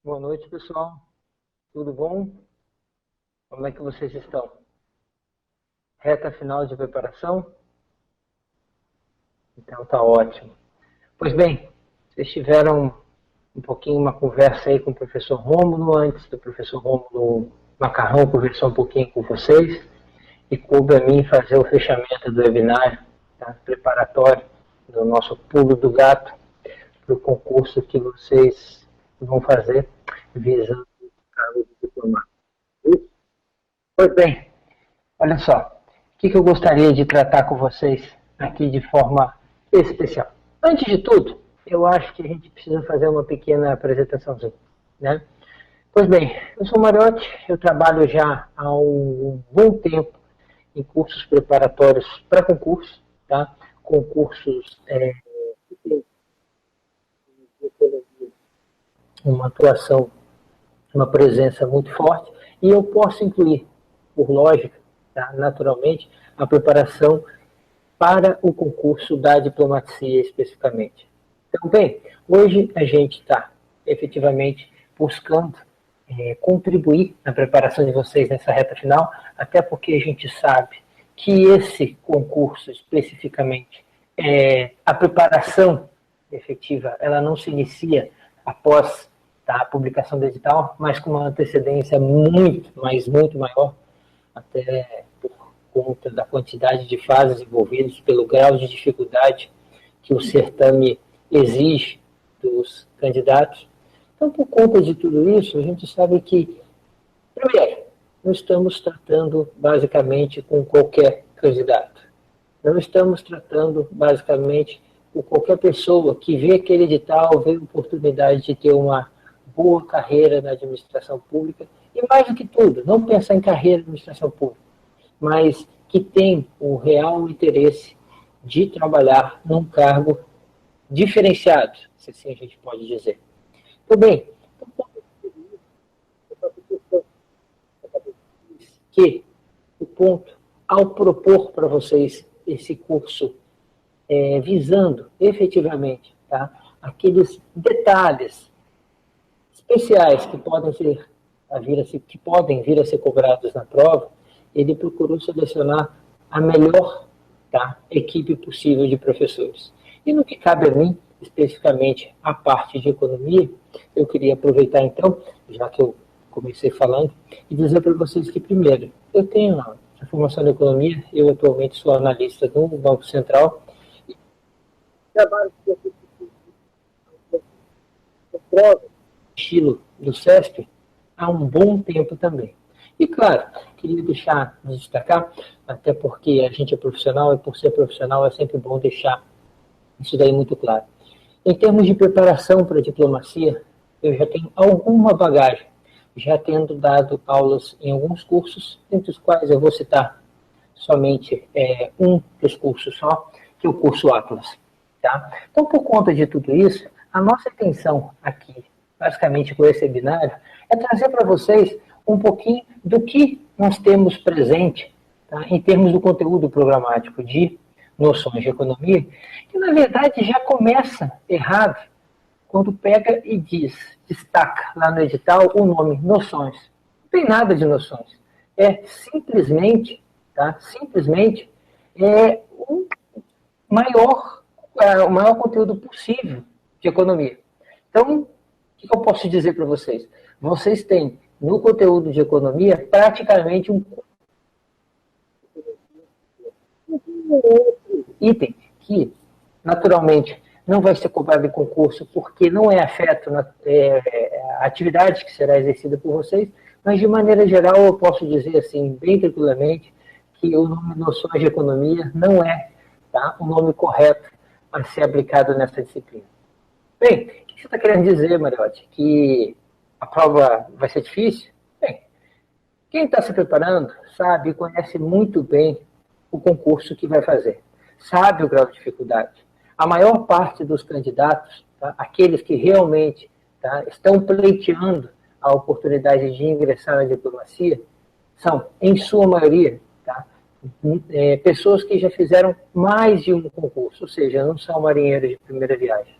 Boa noite, pessoal. Tudo bom? Como é que vocês estão? Reta final de preparação? Então tá ótimo. Pois bem, vocês tiveram um pouquinho uma conversa aí com o professor Rômulo, antes do professor Rômulo Macarrão conversou um pouquinho com vocês, e coube a mim fazer o fechamento do webinar, tá? Preparatório do nosso pulo do gato para o concurso que vocês vão fazer visando o cargo de diplomata. Pois bem, olha só, o que eu gostaria de tratar com vocês aqui de forma especial. Antes de tudo, eu acho que a gente precisa fazer uma pequena apresentaçãozinha, né? Pois bem, eu sou Mariotti, eu trabalho já há um bom tempo em cursos preparatórios para concurso, tá? Concursos que têm uma atuação, uma presença muito forte, e eu posso incluir, por lógica, tá? Naturalmente, a preparação para o concurso da diplomacia especificamente. Então, bem, hoje a gente está efetivamente buscando contribuir na preparação de vocês nessa reta final, até porque a gente sabe que esse concurso especificamente, a preparação efetiva, ela não se inicia após a publicação do edital, mas com uma antecedência muito, mas muito maior, até por conta da quantidade de fases envolvidas, pelo grau de dificuldade que o certame exige dos candidatos. Então, por conta de tudo isso, a gente sabe que, primeiro, não estamos tratando basicamente com qualquer candidato. Não estamos tratando basicamente com qualquer pessoa que vê aquele edital, vê a oportunidade de ter uma boa carreira na administração pública, e mais do que tudo, não pensar em carreira na administração pública, mas que tem o real interesse de trabalhar num cargo diferenciado, se assim a gente pode dizer. Tudo bem, que o ponto, ao propor para vocês esse curso, visando efetivamente, tá, aqueles detalhes especiais que podem vir a ser cobrados na prova, ele procurou selecionar a melhor, tá, equipe possível de professores. E no que cabe a mim, especificamente a parte de economia, eu queria aproveitar então, já que eu comecei falando, e dizer para vocês que, primeiro, eu tenho a formação em economia, eu atualmente sou analista no Banco Central, e trabalho com prova, estilo do CESP, há um bom tempo também. E, claro, queria deixar de destacar, até porque a gente é profissional, e por ser profissional é sempre bom deixar isso daí muito claro. Em termos de preparação para a diplomacia, eu já tenho alguma bagagem, já tendo dado aulas em alguns cursos, entre os quais eu vou citar somente um dos cursos só, que é o curso Atlas. Tá? Então, por conta de tudo isso, a nossa intenção aqui, basicamente com esse webinário, é trazer para vocês um pouquinho do que nós temos presente, tá, em termos do conteúdo programático de noções de economia, que na verdade já começa errado quando pega e destaca lá no edital o nome noções. Não tem nada de noções. É simplesmente, tá, simplesmente o maior conteúdo possível de economia. Então, o que eu posso dizer para vocês? Vocês têm no conteúdo de economia praticamente um item que, naturalmente, não vai ser cobrado em concurso porque não é afeto a atividade que será exercida por vocês, mas, de maneira geral, eu posso dizer assim, bem tranquilamente, que o nome Noções de Economia não é, tá, o nome correto a ser aplicado nessa disciplina. Bem, o que você está querendo dizer, Mariotti? Que a prova vai ser difícil? Bem, quem está se preparando sabe e conhece muito bem o concurso que vai fazer. Sabe o grau de dificuldade. A maior parte dos candidatos, tá, aqueles que realmente, tá, estão pleiteando a oportunidade de ingressar na diplomacia, são, em sua maioria, tá, pessoas que já fizeram mais de um concurso, ou seja, não são marinheiros de primeira viagem.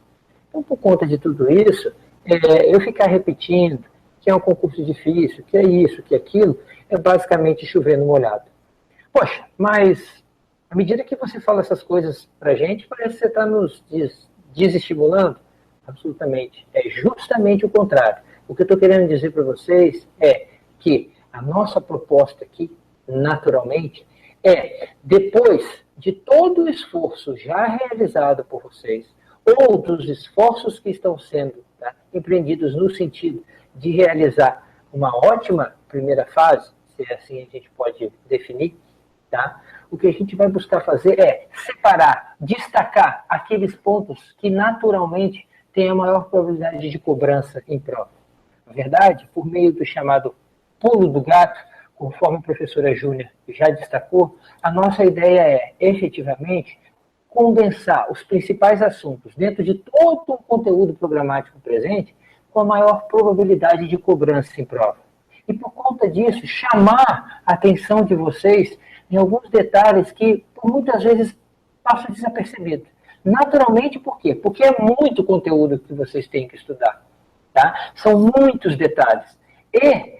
Então, por conta de tudo isso, eu ficar repetindo que é um concurso difícil, que é isso, que é aquilo, é basicamente chover no molhado. Poxa, mas à medida que você fala essas coisas pra gente, parece que você está nos desestimulando. Absolutamente. É justamente o contrário. O que eu estou querendo dizer para vocês é que a nossa proposta aqui, naturalmente, depois de todo o esforço já realizado por vocês, ou dos esforços que estão sendo empreendidos no sentido de realizar uma ótima primeira fase, se assim a gente pode definir, tá? O que a gente vai buscar fazer é separar, destacar aqueles pontos que naturalmente têm a maior probabilidade de cobrança em prova. Na verdade, por meio do chamado pulo do gato, conforme a professora Júlia já destacou, a nossa ideia é, efetivamente, condensar os principais assuntos dentro de todo o conteúdo programático presente com a maior probabilidade de cobrança em prova. E por conta disso, chamar a atenção de vocês em alguns detalhes que, por muitas vezes, passam desapercebidos. Naturalmente, por quê? Porque é muito conteúdo que vocês têm que estudar. Tá? São muitos detalhes. E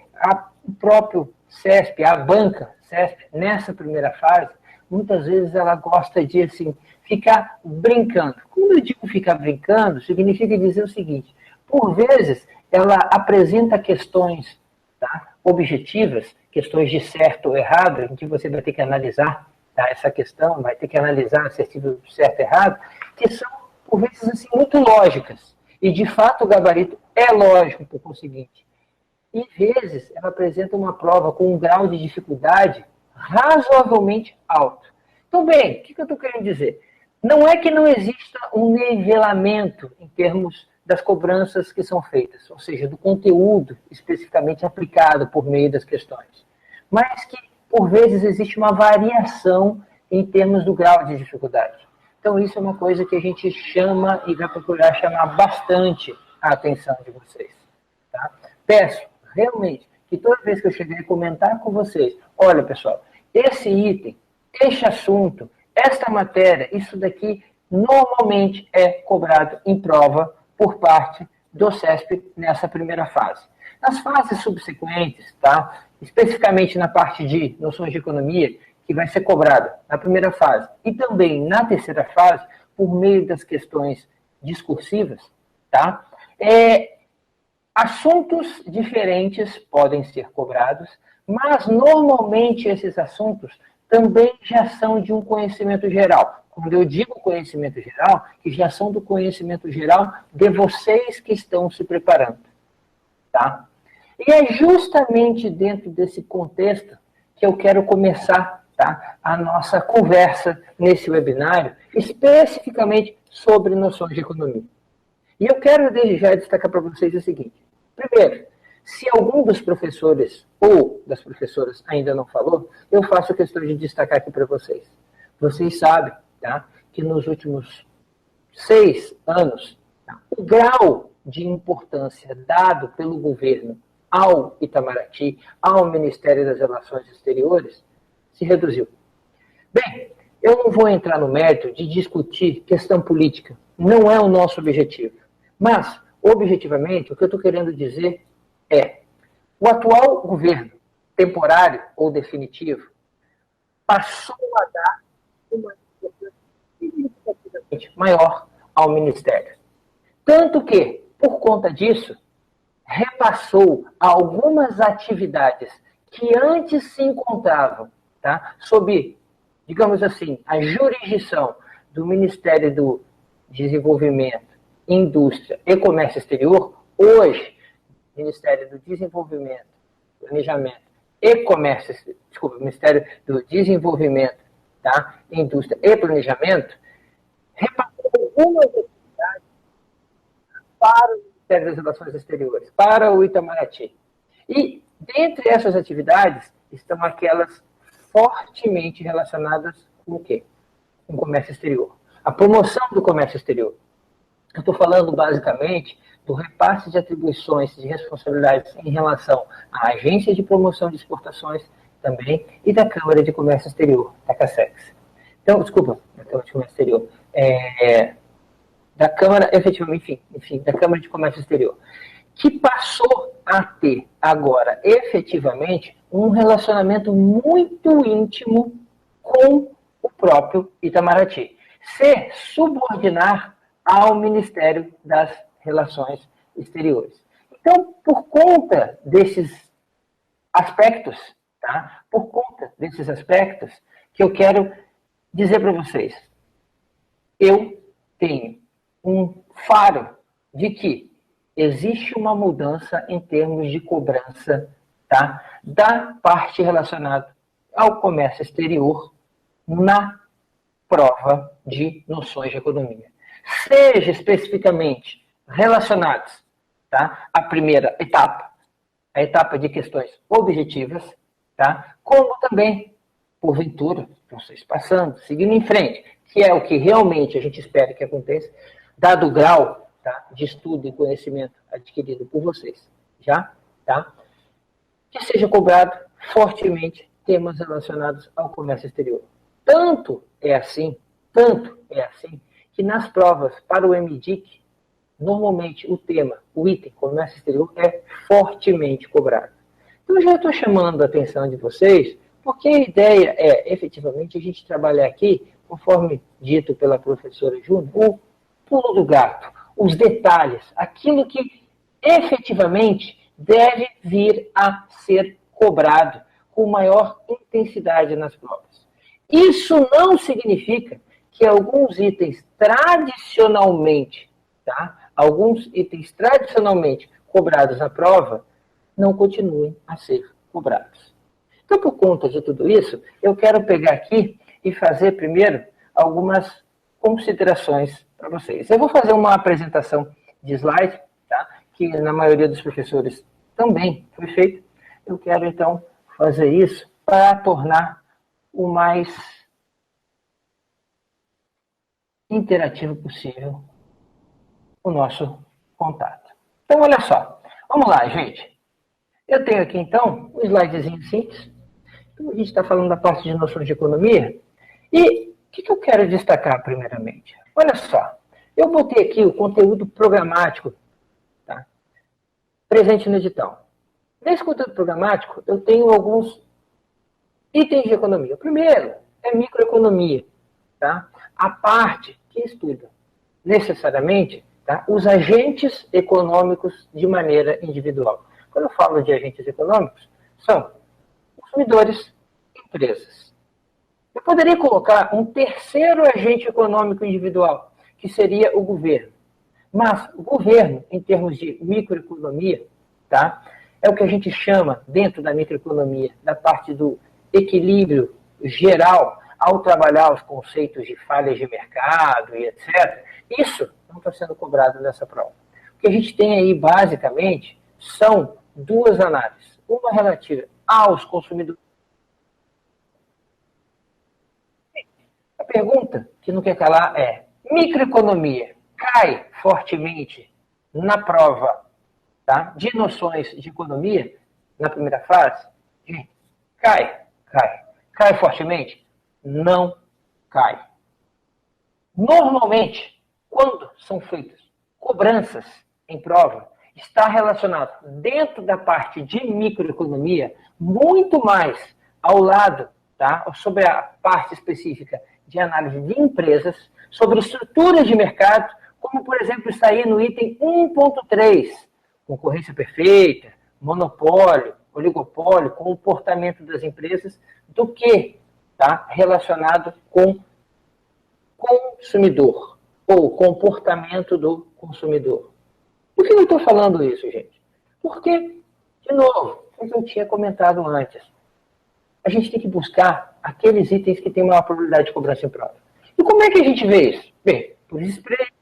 o próprio CESP, a banca CESP, nessa primeira fase, muitas vezes ela gosta de assim, ficar brincando. Quando eu digo ficar brincando, significa dizer o seguinte: por vezes ela apresenta questões objetivas, questões de certo ou errado, em que você vai ter que analisar essa questão, vai ter que analisar assertivo certo ou errado, que são, por vezes, assim, muito lógicas. E, de fato, o gabarito é lógico, por conseguinte. E, vezes, ela apresenta uma prova com um grau de dificuldade razoavelmente alto. Então, bem, o que eu estou querendo dizer? Não é que não exista um nivelamento em termos das cobranças que são feitas, ou seja, do conteúdo especificamente aplicado por meio das questões, mas que, por vezes, existe uma variação em termos do grau de dificuldade. Então, isso é uma coisa que a gente chama e vai procurar chamar bastante a atenção de vocês. Tá? Peço, realmente, que toda vez que eu chegar a comentar com vocês, olha, pessoal, esse item, este assunto, esta matéria, isso daqui, normalmente é cobrado em prova por parte do CESP nessa primeira fase. Nas fases subsequentes, tá? Especificamente na parte de noções de economia, que vai ser cobrada na primeira fase, e também na terceira fase, por meio das questões discursivas, tá? Assuntos diferentes podem ser cobrados, mas normalmente esses assuntos também já são de um conhecimento geral. Quando eu digo conhecimento geral, que já são do conhecimento geral de vocês que estão se preparando. Tá? E é justamente dentro desse contexto que eu quero começar a nossa conversa nesse webinário, especificamente sobre noções de economia. E eu quero desde já destacar para vocês o seguinte. Primeiro, se algum dos professores ou das professoras ainda não falou, eu faço questão de destacar aqui para vocês. Vocês sabem que nos últimos 6 anos, o grau de importância dado pelo governo ao Itamaraty, ao Ministério das Relações Exteriores, se reduziu. Bem, eu não vou entrar no mérito de discutir questão política, não é o nosso objetivo. Mas, objetivamente, o que eu estou querendo dizer é: o atual governo, temporário ou definitivo, passou a dar uma importância significativamente maior ao Ministério. Tanto que, por conta disso, repassou algumas atividades que antes se encontravam sob, digamos assim, a jurisdição do Ministério do Desenvolvimento, Indústria e Comércio Exterior, hoje, Ministério do Desenvolvimento, Planejamento e Comércio, Ministério do Desenvolvimento, Indústria e Planejamento, repassou algumas atividades para o Ministério das Relações Exteriores, para o Itamaraty. E, dentre essas atividades, estão aquelas fortemente relacionadas com o quê? Com o comércio exterior. A promoção do comércio exterior. Eu estou falando, basicamente, do repasse de atribuições de responsabilidades em relação à Agência de Promoção de Exportações também e da Câmara de Comércio Exterior, da CACEX. Então, desculpa, da Câmara de Comércio Exterior. da Câmara, efetivamente, enfim, da Câmara de Comércio Exterior, que passou a ter agora, efetivamente, um relacionamento muito íntimo com o próprio Itamaraty, se subordinar ao Ministério das Relações Exteriores. Então, por conta desses aspectos, tá? Por conta desses aspectos que eu quero dizer para vocês, eu tenho um faro de que existe uma mudança em termos de cobrança, tá? Da parte relacionada ao comércio exterior na prova de noções de economia. Seja especificamente relacionados, tá? À primeira etapa, a etapa de questões objetivas, tá? Como também, porventura, vocês passando, seguindo em frente, que é o que realmente a gente espera que aconteça, dado o grau, tá, de estudo e conhecimento adquirido por vocês, já, tá? Que seja cobrado fortemente temas relacionados ao comércio exterior. Tanto é assim, que nas provas para o MDIC, normalmente o tema, o item comércio exterior, é fortemente cobrado. Então, eu já estou chamando a atenção de vocês, porque a ideia é, efetivamente, a gente trabalhar aqui, conforme dito pela professora Júnior, o pulo do gato, os detalhes, aquilo que efetivamente deve vir a ser cobrado com maior intensidade nas provas. Isso não significa que alguns itens tradicionalmente, tá? Alguns itens tradicionalmente cobrados na prova não continuem a ser cobrados. Então, por conta de tudo isso, eu quero pegar aqui e fazer primeiro algumas considerações para vocês. Eu vou fazer uma apresentação de slide, tá? Que na maioria dos professores também foi feito. Eu quero, então, fazer isso para tornar o mais interativo possível o nosso contato. Então, olha só. Vamos lá, gente. Eu tenho aqui, então, um slidezinho simples. Então, a gente está falando da parte de noções de economia. E o que eu quero destacar, primeiramente? Olha só. Eu botei aqui o conteúdo programático, tá, presente no edital. Nesse conteúdo programático, eu tenho alguns itens de economia. O primeiro é microeconomia, tá? A parte que estuda necessariamente, tá, os agentes econômicos de maneira individual. Quando eu falo de agentes econômicos, são consumidores e empresas. Eu poderia colocar um terceiro agente econômico individual, que seria o governo. Mas o governo, em termos de microeconomia, tá, é o que a gente chama, dentro da microeconomia, da parte do equilíbrio geral, ao trabalhar os conceitos de falhas de mercado e etc. Isso não está sendo cobrado nessa prova. O que a gente tem aí, basicamente, são duas análises. Uma relativa aos consumidores. A pergunta que não quer calar é: microeconomia cai fortemente na prova, tá, de noções de economia, na primeira fase? Cai fortemente? Não cai. Normalmente, quando são feitas cobranças em prova, está relacionado, dentro da parte de microeconomia, muito mais ao lado, tá, sobre a parte específica de análise de empresas, sobre estruturas de mercado, como, por exemplo, está aí no item 1.3, concorrência perfeita, monopólio, oligopólio, comportamento das empresas, do que, tá, relacionado com consumidor, ou comportamento do consumidor. Por que eu estou falando isso, gente? Porque, de novo, como eu tinha comentado antes, a gente tem que buscar aqueles itens que têm maior probabilidade de cobrança em prova. E como é que a gente vê isso? Bem, por experiências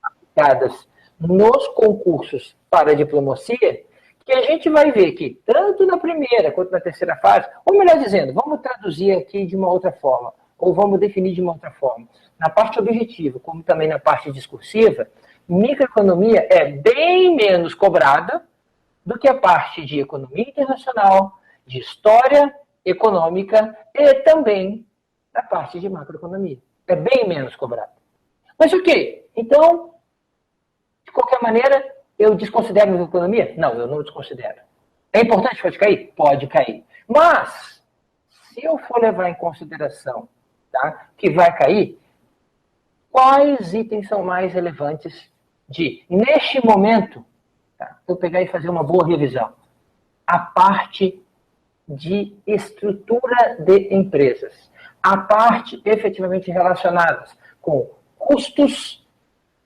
aplicadas nos concursos para diplomacia, que a gente vai ver que, tanto na primeira quanto na terceira fase, ou melhor dizendo, vamos traduzir aqui de uma outra forma, ou vamos definir de uma outra forma. Na parte objetiva, como também na parte discursiva, microeconomia é bem menos cobrada do que a parte de economia internacional, de história econômica e também a parte de macroeconomia. É bem menos cobrado. Mas ok, então, de qualquer maneira, eu desconsidero a economia? Não, eu não desconsidero. É importante pode cair? Pode cair. Mas, se eu for levar em consideração, tá, que vai cair, quais itens são mais relevantes neste momento, tá, eu pegar e fazer uma boa revisão? A parte de estrutura de empresas. A parte efetivamente relacionadas com custos,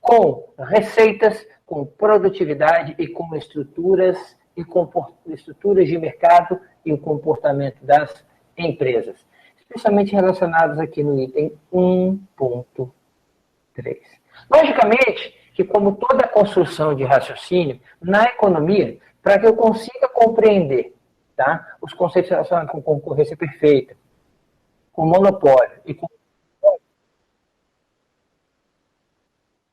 com receitas, com produtividade e com estruturas de mercado e o comportamento das empresas, especialmente relacionados aqui no item 1.3. Logicamente que, como toda construção de raciocínio, na economia, para que eu consiga compreender, tá, os conceitos relacionados com concorrência perfeita, com monopólio e com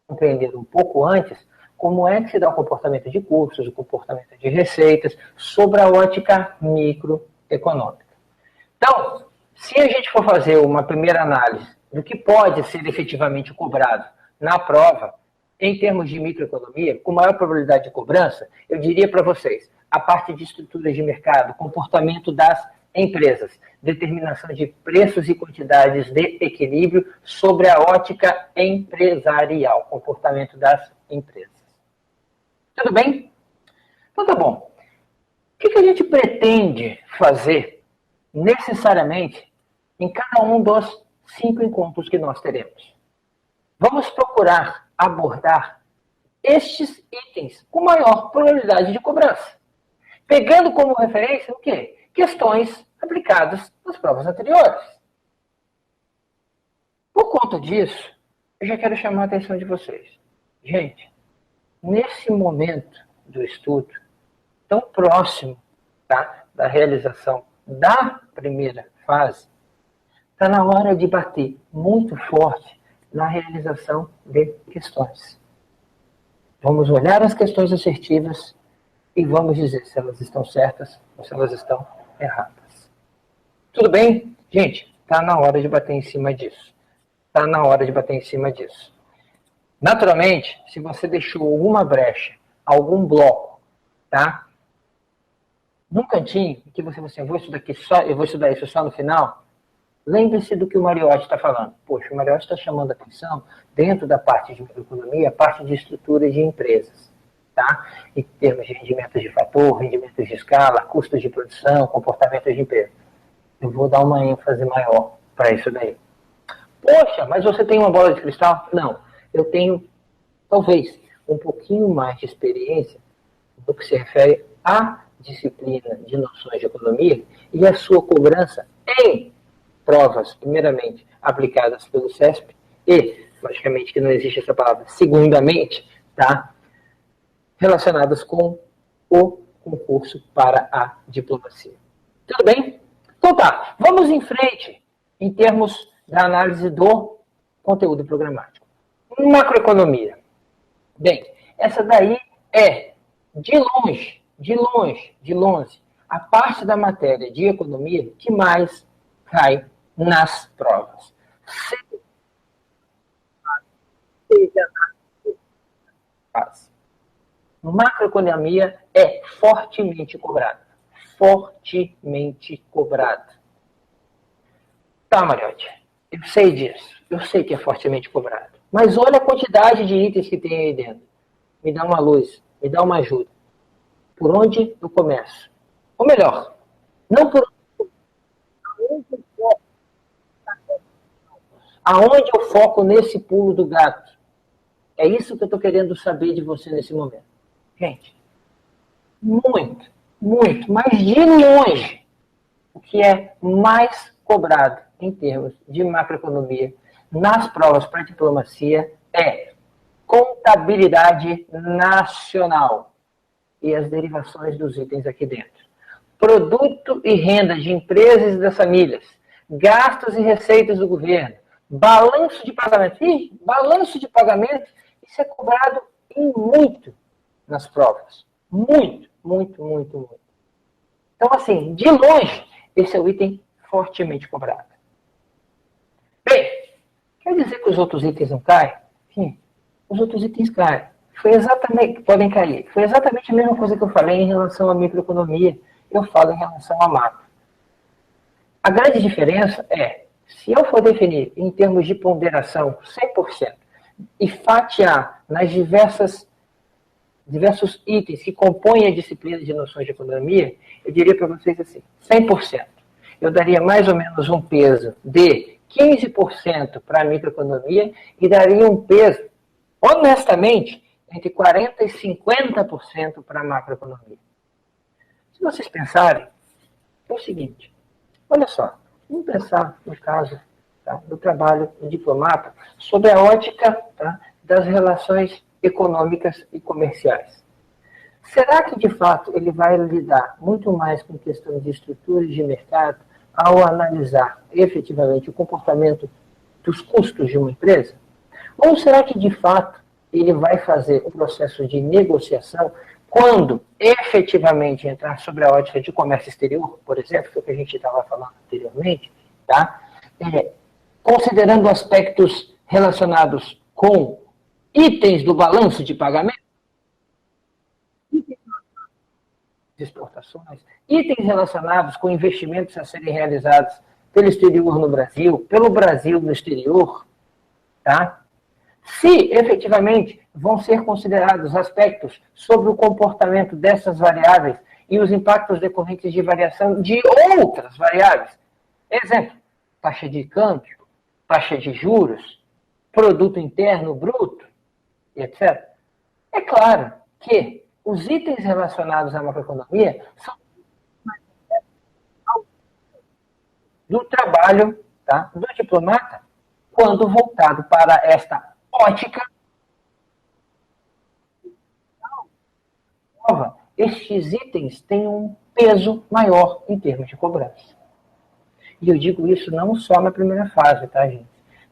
compreender um pouco antes como é que se dá o comportamento de custos, o comportamento de receitas, sobre a ótica microeconômica. Então, se a gente for fazer uma primeira análise do que pode ser efetivamente cobrado na prova, em termos de microeconomia, com maior probabilidade de cobrança, eu diria para vocês, a parte de estruturas de mercado, comportamento das empresas, determinação de preços e quantidades de equilíbrio sobre a ótica empresarial, comportamento das empresas. Tudo bem? Então tá bom. O que a gente pretende fazer necessariamente em cada um dos 5 encontros que nós teremos? Vamos procurar abordar estes itens com maior probabilidade de cobrança, pegando como referência o quê? Questões aplicadas nas provas anteriores. Por conta disso, eu já quero chamar a atenção de vocês. Gente, nesse momento do estudo, tão próximo, tá, da realização da primeira fase, está na hora de bater muito forte na realização de questões. Vamos olhar as questões assertivas e vamos dizer se elas estão certas ou se elas estão erradas. Tudo bem? Gente, está na hora de bater em cima disso. Está na hora de bater em cima disso. Naturalmente, se você deixou alguma brecha, algum bloco, tá, num cantinho, que você eu vou estudar isso só no final, lembre-se do que o Mariotti está falando. Poxa, o Mariotti está chamando a atenção dentro da parte de microeconomia, a parte de estrutura de empresas, tá? Em termos de rendimentos de fator, rendimentos de escala, custos de produção, comportamento de empresa. Eu vou dar uma ênfase maior para isso daí. Poxa, mas você tem uma bola de cristal? Não. Eu tenho, talvez, um pouquinho mais de experiência no que se refere à disciplina de noções de economia e a sua cobrança em provas, primeiramente, aplicadas pelo CESP e, logicamente que não existe essa palavra, segundamente, tá, relacionadas com o concurso para a diplomacia. Tudo bem? Então tá, vamos em frente em termos da análise do conteúdo programático. Macroeconomia. Bem, essa daí é, de longe, a parte da matéria de economia que mais cai nas provas. Seja macroeconomia é fortemente cobrada. Fortemente cobrada. Tá, Mariotti, eu sei disso. Eu sei que é fortemente cobrado. Mas olha a quantidade de itens que tem aí dentro. Me dá uma luz, me dá uma ajuda. Por onde eu começo? Ou melhor, não por aonde eu foco nesse pulo do gato. É isso que eu estou querendo saber de você nesse momento. Gente, muito, mas de longe, o que é mais cobrado em termos de macroeconomia nas provas para diplomacia é contabilidade nacional e as derivações dos itens aqui dentro. Produto e renda de empresas e das famílias, gastos e receitas do governo, balanço de pagamento. Balanço de pagamento, isso é cobrado em muito nas provas. Muito. Então, assim, de longe, esse é o item fortemente cobrado. Bem, Quer dizer que os outros itens não caem? Sim, os outros itens caem. Foi exatamente, podem cair. Foi exatamente a mesma coisa que eu falei em relação à microeconomia. Eu falo em relação à macro. A grande diferença é, se eu for definir em termos de ponderação 100% e fatiar nas diversos itens que compõem a disciplina de noções de economia, eu diria para vocês assim, 100%. Eu daria mais ou menos um peso de 15% para a microeconomia e daria um peso, honestamente, entre 40% e 50% para a macroeconomia. Se vocês pensarem, é o seguinte, olha só, vamos pensar no caso do trabalho do diplomata sob a ótica das relações econômicas e comerciais. Será que, de fato, ele vai lidar muito mais com questões de estruturas de mercado ao analisar efetivamente o comportamento dos custos de uma empresa? Ou será que, de fato, ele vai fazer um processo de negociação quando efetivamente entrar sobre a ótica de comércio exterior, por exemplo, que é o que a gente estava falando anteriormente, tá? Considerando aspectos relacionados com itens do balanço de pagamento, de exportações, itens relacionados com investimentos a serem realizados pelo exterior no Brasil, pelo Brasil no exterior, tá? Se efetivamente vão ser considerados aspectos sobre o comportamento dessas variáveis e os impactos decorrentes de variação de outras variáveis. Exemplo, taxa de câmbio, taxa de juros, produto interno bruto, etc. É claro que os itens relacionados à macroeconomia são do trabalho do diplomata quando voltado para esta ótica. Estes itens têm um peso maior em termos de cobrança. E eu digo isso não só na primeira fase, tá, gente?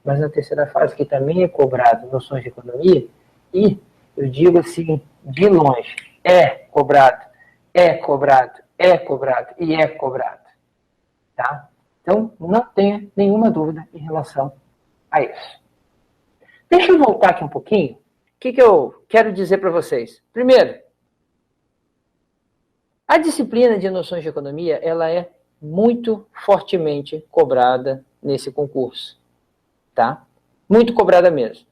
Mas na terceira fase, que também é cobrado noções de economia, e eu digo assim, de longe, é cobrado, é cobrado, é cobrado e é cobrado. Tá? Então, não tenha nenhuma dúvida em relação a isso. Deixa eu voltar aqui um pouquinho. O que eu quero dizer para vocês? Primeiro, a disciplina de noções de economia, ela é muito fortemente cobrada nesse concurso, tá? Muito cobrada mesmo.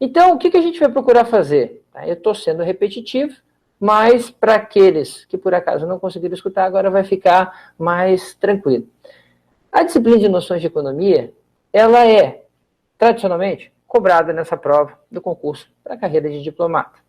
Então, o que a gente vai procurar fazer? Eu estou sendo repetitivo, mas para aqueles que por acaso não conseguiram escutar, agora vai ficar mais tranquilo. A disciplina de noções de economia, ela é, tradicionalmente, cobrada nessa prova do concurso para a carreira de diplomata,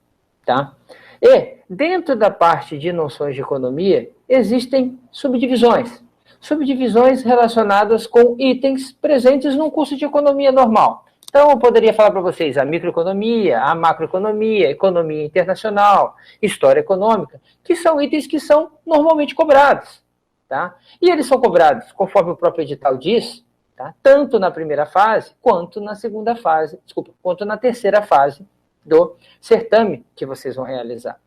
tá? E, dentro da parte de noções de economia, existem subdivisões. Subdivisões relacionadas com itens presentes num curso de economia normal. Então, eu poderia falar para vocês a microeconomia, a macroeconomia, economia internacional, história econômica, que são itens que são normalmente cobrados. Tá? E eles são cobrados, conforme o próprio edital diz, tá? Tanto na primeira fase, quanto na segunda fase, quanto na terceira fase do certame que vocês vão realizar.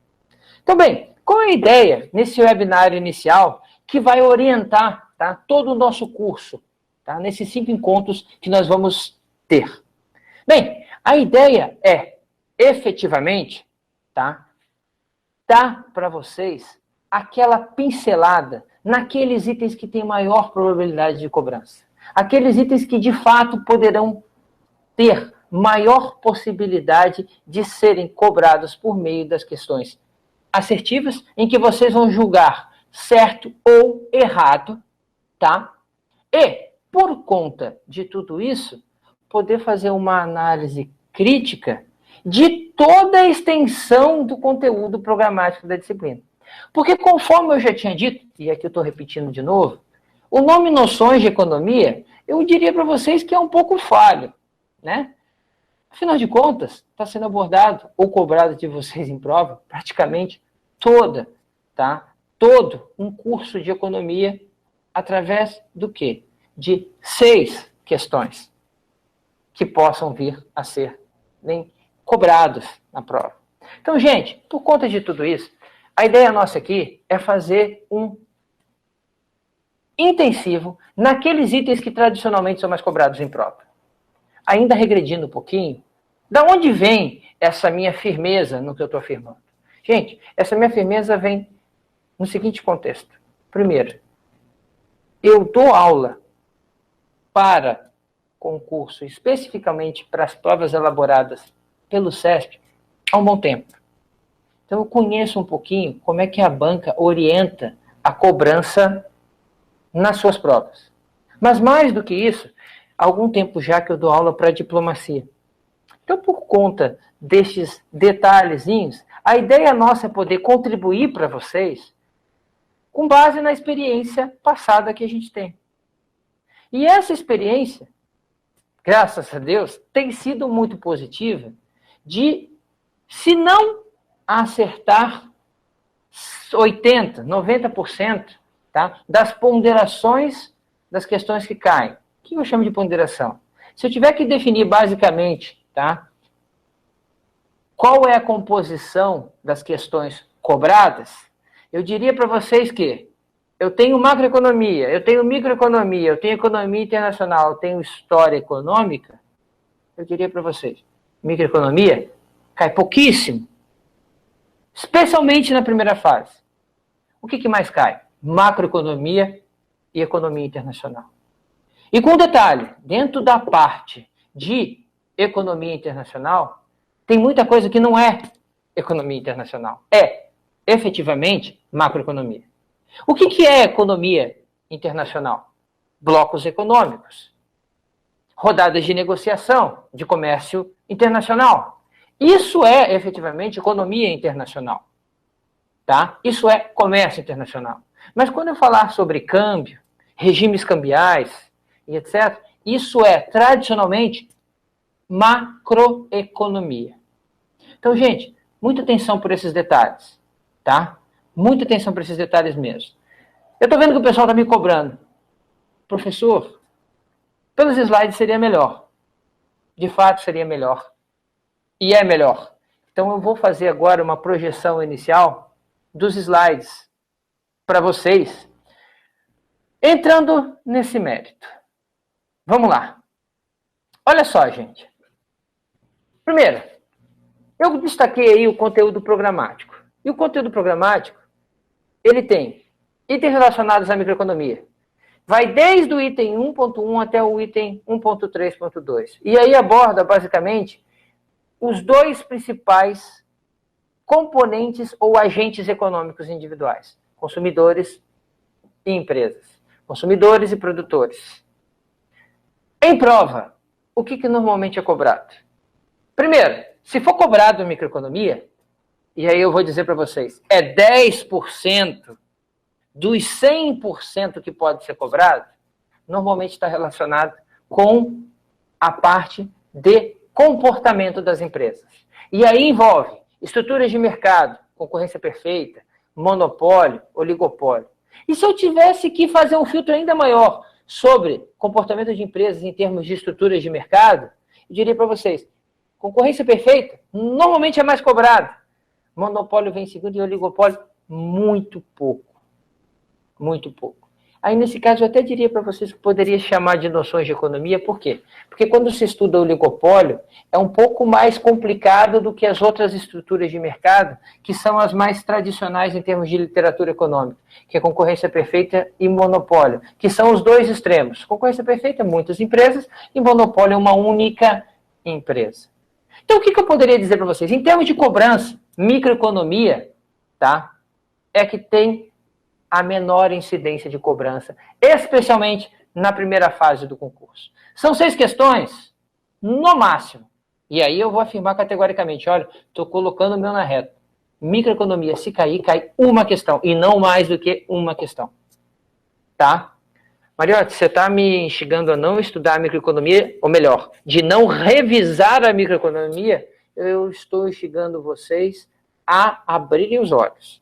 Então, bem, qual é a ideia nesse webinário inicial que vai orientar, tá, todo o nosso curso, tá, nesses 5 encontros que nós vamos ter? Bem, a ideia é, efetivamente, tá, dar para vocês aquela pincelada naqueles itens que têm maior probabilidade de cobrança. Aqueles itens que, de fato, poderão ter maior possibilidade de serem cobrados por meio das questões assertivas, em que vocês vão julgar certo ou errado, tá? E, por conta de tudo isso, poder fazer uma análise crítica de toda a extensão do conteúdo programático da disciplina. Porque, conforme eu já tinha dito, e aqui eu estou repetindo de novo, o nome Noções de Economia, eu diria para vocês que é um pouco falho, né? Afinal de contas, está sendo abordado ou cobrado de vocês em prova praticamente todo um curso de economia através do quê? De 6 questões que possam vir a ser cobrados na prova. Então, gente, por conta de tudo isso, a ideia nossa aqui é fazer um intensivo naqueles itens que tradicionalmente são mais cobrados em prova. ainda regredindo um pouquinho, da onde vem essa minha firmeza no que eu estou afirmando? Gente, essa minha firmeza vem no seguinte contexto. Primeiro, eu dou aula para concurso, especificamente para as provas elaboradas pelo CESP, há um bom tempo. Então eu conheço um pouquinho como é que a banca orienta a cobrança nas suas provas. Mas mais do que isso, há algum tempo já que eu dou aula para diplomacia. Então, por conta destes detalhezinhos, a ideia nossa é poder contribuir para vocês com base na experiência passada que a gente tem. E essa experiência, graças a Deus, tem sido muito positiva de, se não acertar 80%, 90%, tá, das ponderações das questões que caem. O que eu chamo de ponderação? Se eu tiver que definir basicamente, tá, qual é a composição das questões cobradas, eu diria para vocês que eu tenho macroeconomia, eu tenho microeconomia, eu tenho economia internacional, eu tenho história econômica, eu diria para vocês, microeconomia cai pouquíssimo, especialmente na primeira fase. O que mais cai? Macroeconomia e economia internacional. E com detalhe, dentro da parte de economia internacional, tem muita coisa que não é economia internacional. É, efetivamente, macroeconomia. O que é economia internacional? Blocos econômicos, rodadas de negociação, de comércio internacional. Isso é, efetivamente, economia internacional. Tá? Isso é comércio internacional. Mas quando eu falar sobre câmbio, regimes cambiais e etc., isso é, tradicionalmente, macroeconomia. Então, gente, muita atenção por esses detalhes, tá? Muita atenção por esses detalhes mesmo. Eu estou vendo que o pessoal está me cobrando. Professor, pelos slides seria melhor. De fato, seria melhor. E é melhor. Então, eu vou fazer agora uma projeção inicial dos slides para vocês, entrando nesse mérito. Vamos lá. Olha só, gente. Primeiro, eu destaquei aí o conteúdo programático. E o conteúdo programático, ele tem itens relacionados à microeconomia. Vai desde o item 1.1 até o item 1.3.2. E aí aborda, basicamente, os dois principais componentes ou agentes econômicos individuais. Consumidores e empresas. Consumidores e produtores. Em prova, o que normalmente é cobrado? Primeiro, se for cobrado microeconomia, e aí eu vou dizer para vocês, é 10% dos 100% que pode ser cobrado, normalmente está relacionado com a parte de comportamento das empresas. E aí envolve estruturas de mercado, concorrência perfeita, monopólio, oligopólio. E se eu tivesse que fazer um filtro ainda maior sobre comportamento de empresas em termos de estruturas de mercado, eu diria para vocês, concorrência perfeita normalmente é mais cobrado. Monopólio vem em segundo e oligopólio muito pouco. Muito pouco. Aí, nesse caso, eu até diria para vocês que poderia chamar de noções de economia, por quê? Porque quando se estuda o oligopólio, é um pouco mais complicado do que as outras estruturas de mercado, que são as mais tradicionais em termos de literatura econômica, que é concorrência perfeita e monopólio, que são os dois extremos. Concorrência perfeita, muitas empresas, e monopólio é uma única empresa. Então, o que eu poderia dizer para vocês? Em termos de cobrança, microeconomia, tá, é que tem a menor incidência de cobrança, especialmente na primeira fase do concurso. São 6 questões, no máximo. E aí eu vou afirmar categoricamente, olha, estou colocando o meu na reta. Microeconomia, se cair, cai uma questão, e não mais do que uma questão. Tá? Mariotti, você está me instigando a não estudar a microeconomia, ou melhor, de não revisar a microeconomia, eu estou instigando vocês a abrirem os olhos.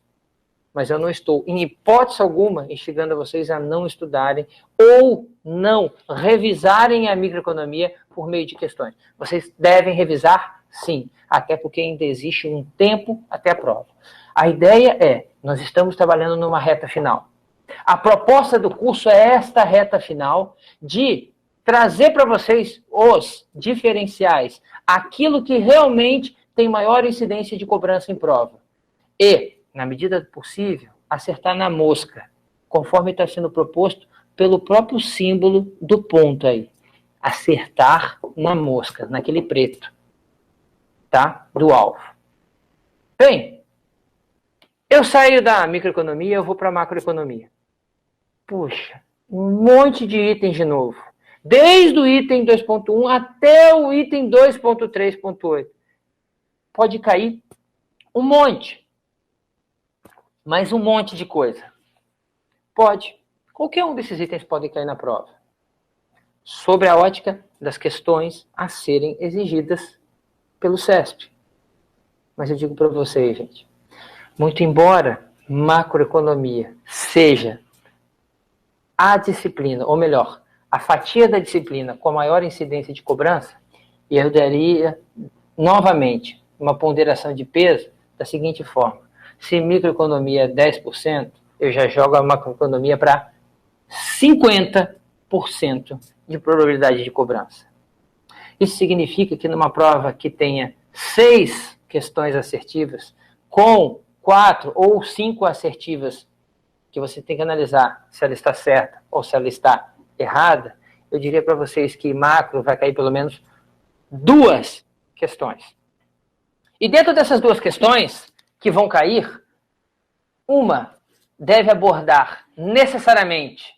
Mas eu não estou, em hipótese alguma, instigando vocês a não estudarem ou não revisarem a microeconomia por meio de questões. Vocês devem revisar, sim, até porque ainda existe um tempo até a prova. A ideia é, nós estamos trabalhando numa reta final. A proposta do curso é esta reta final de trazer para vocês os diferenciais, aquilo que realmente tem maior incidência de cobrança em prova. E, na medida do possível, acertar na mosca, conforme está sendo proposto pelo próprio símbolo do ponto aí. Acertar na mosca, naquele preto, tá? Do alvo. Bem, eu saio da microeconomia, eu vou para a macroeconomia. Puxa, um monte de itens de novo. Desde o item 2.1 até o item 2.3.8. Pode cair um monte. Mas um monte de coisa. Pode. Qualquer um desses itens pode cair na prova. Sobre a ótica das questões a serem exigidas pelo CESP. Mas eu digo para vocês, gente, muito embora macroeconomia seja a disciplina, ou melhor, a fatia da disciplina com a maior incidência de cobrança, eu daria novamente uma ponderação de peso da seguinte forma: se microeconomia é 10%, eu já jogo a macroeconomia para 50% de probabilidade de cobrança. Isso significa que numa prova que tenha 6 questões assertivas, com 4 ou 5 assertivas, que você tem que analisar se ela está certa ou se ela está errada, eu diria para vocês que macro vai cair pelo menos 2 questões. E dentro dessas 2 questões que vão cair, uma deve abordar necessariamente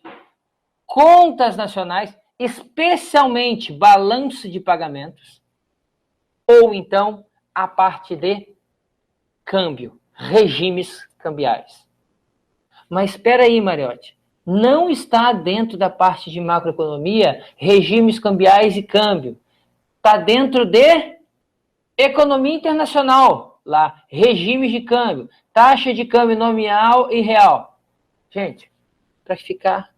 contas nacionais, especialmente balanço de pagamentos, ou então a parte de câmbio, regimes cambiais. Mas espera aí, Mariotti, não está dentro da parte de macroeconomia regimes cambiais e câmbio. Está dentro de economia internacional, lá, regimes de câmbio, taxa de câmbio nominal e real. Gente, para ficar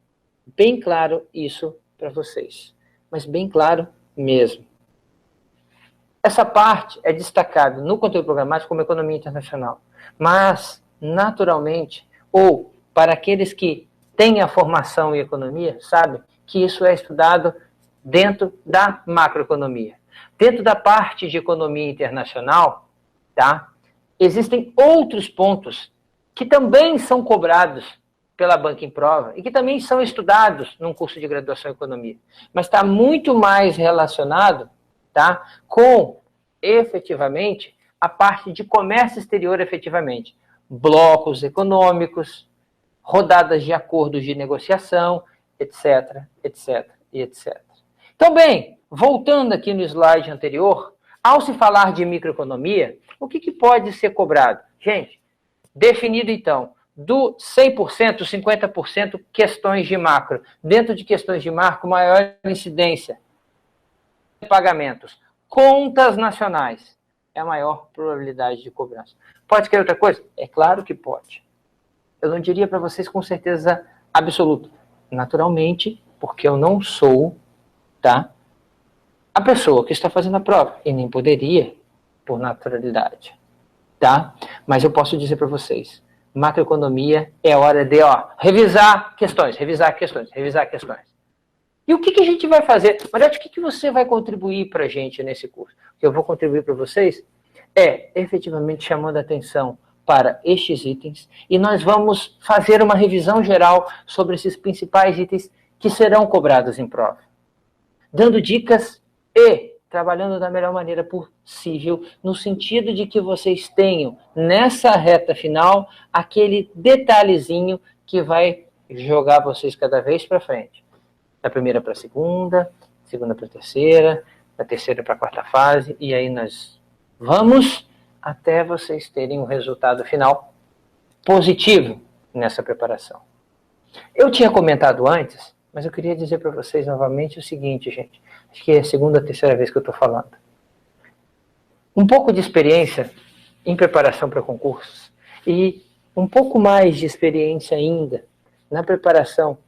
bem claro isso para vocês, mas bem claro mesmo. Essa parte é destacada no conteúdo programático como economia internacional, mas, naturalmente, ou para aqueles que têm a formação em economia, sabem que isso é estudado dentro da macroeconomia. Dentro da parte de economia internacional, tá? Existem outros pontos que também são cobrados pela banca em prova e que também são estudados num curso de graduação em economia, mas está muito mais relacionado, tá, com, efetivamente, a parte de comércio exterior efetivamente. Blocos econômicos, rodadas de acordos de negociação, etc, etc e etc. Então, bem, voltando aqui no slide anterior, ao se falar de microeconomia, o que pode ser cobrado? Gente, definido então, do 100%, 50% questões de macro. Dentro de questões de macro, maior incidência de pagamentos. Contas nacionais é a maior probabilidade de cobrança. Pode querer outra coisa? É claro que pode. Eu não diria para vocês com certeza absoluta. Naturalmente, porque eu não sou, tá, a pessoa que está fazendo a prova. E nem poderia, por naturalidade. Tá? Mas eu posso dizer para vocês, macroeconomia é hora de revisar questões. E o que a gente vai fazer? Mariotti, o que você vai contribuir para a gente nesse curso? O que eu vou contribuir para vocês é efetivamente chamando a atenção para estes itens e nós vamos fazer uma revisão geral sobre esses principais itens que serão cobrados em prova. Dando dicas e trabalhando da melhor maneira possível, no sentido de que vocês tenham, nessa reta final, aquele detalhezinho que vai jogar vocês cada vez para frente. Da primeira para a segunda para a terceira, da terceira para a quarta fase, e aí nós vamos até vocês terem um resultado final positivo nessa preparação. Eu tinha comentado antes, mas eu queria dizer para vocês novamente o seguinte, gente. Acho que é a segunda ou terceira vez que eu estou falando. Um pouco de experiência em preparação para concursos e um pouco mais de experiência ainda na preparação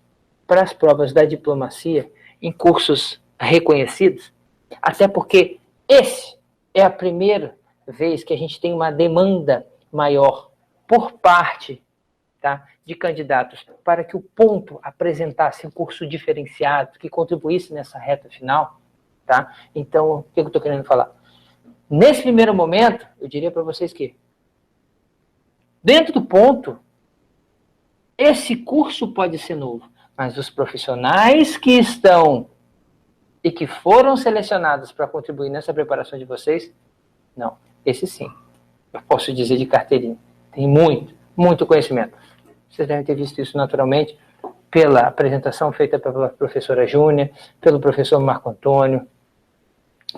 para as provas da diplomacia em cursos reconhecidos, até porque esse é a primeira vez que a gente tem uma demanda maior por parte, tá, de candidatos para que o ponto apresentasse um curso diferenciado, que contribuísse nessa reta final. Tá? Então, o que eu estou querendo falar? Nesse primeiro momento, eu diria para vocês que, dentro do ponto, esse curso pode ser novo, mas os profissionais que estão e que foram selecionados para contribuir nessa preparação de vocês, não, esse sim, eu posso dizer de carteirinha, tem muito conhecimento. Vocês devem ter visto isso naturalmente pela apresentação feita pela professora Júnia, pelo professor Marco Antônio,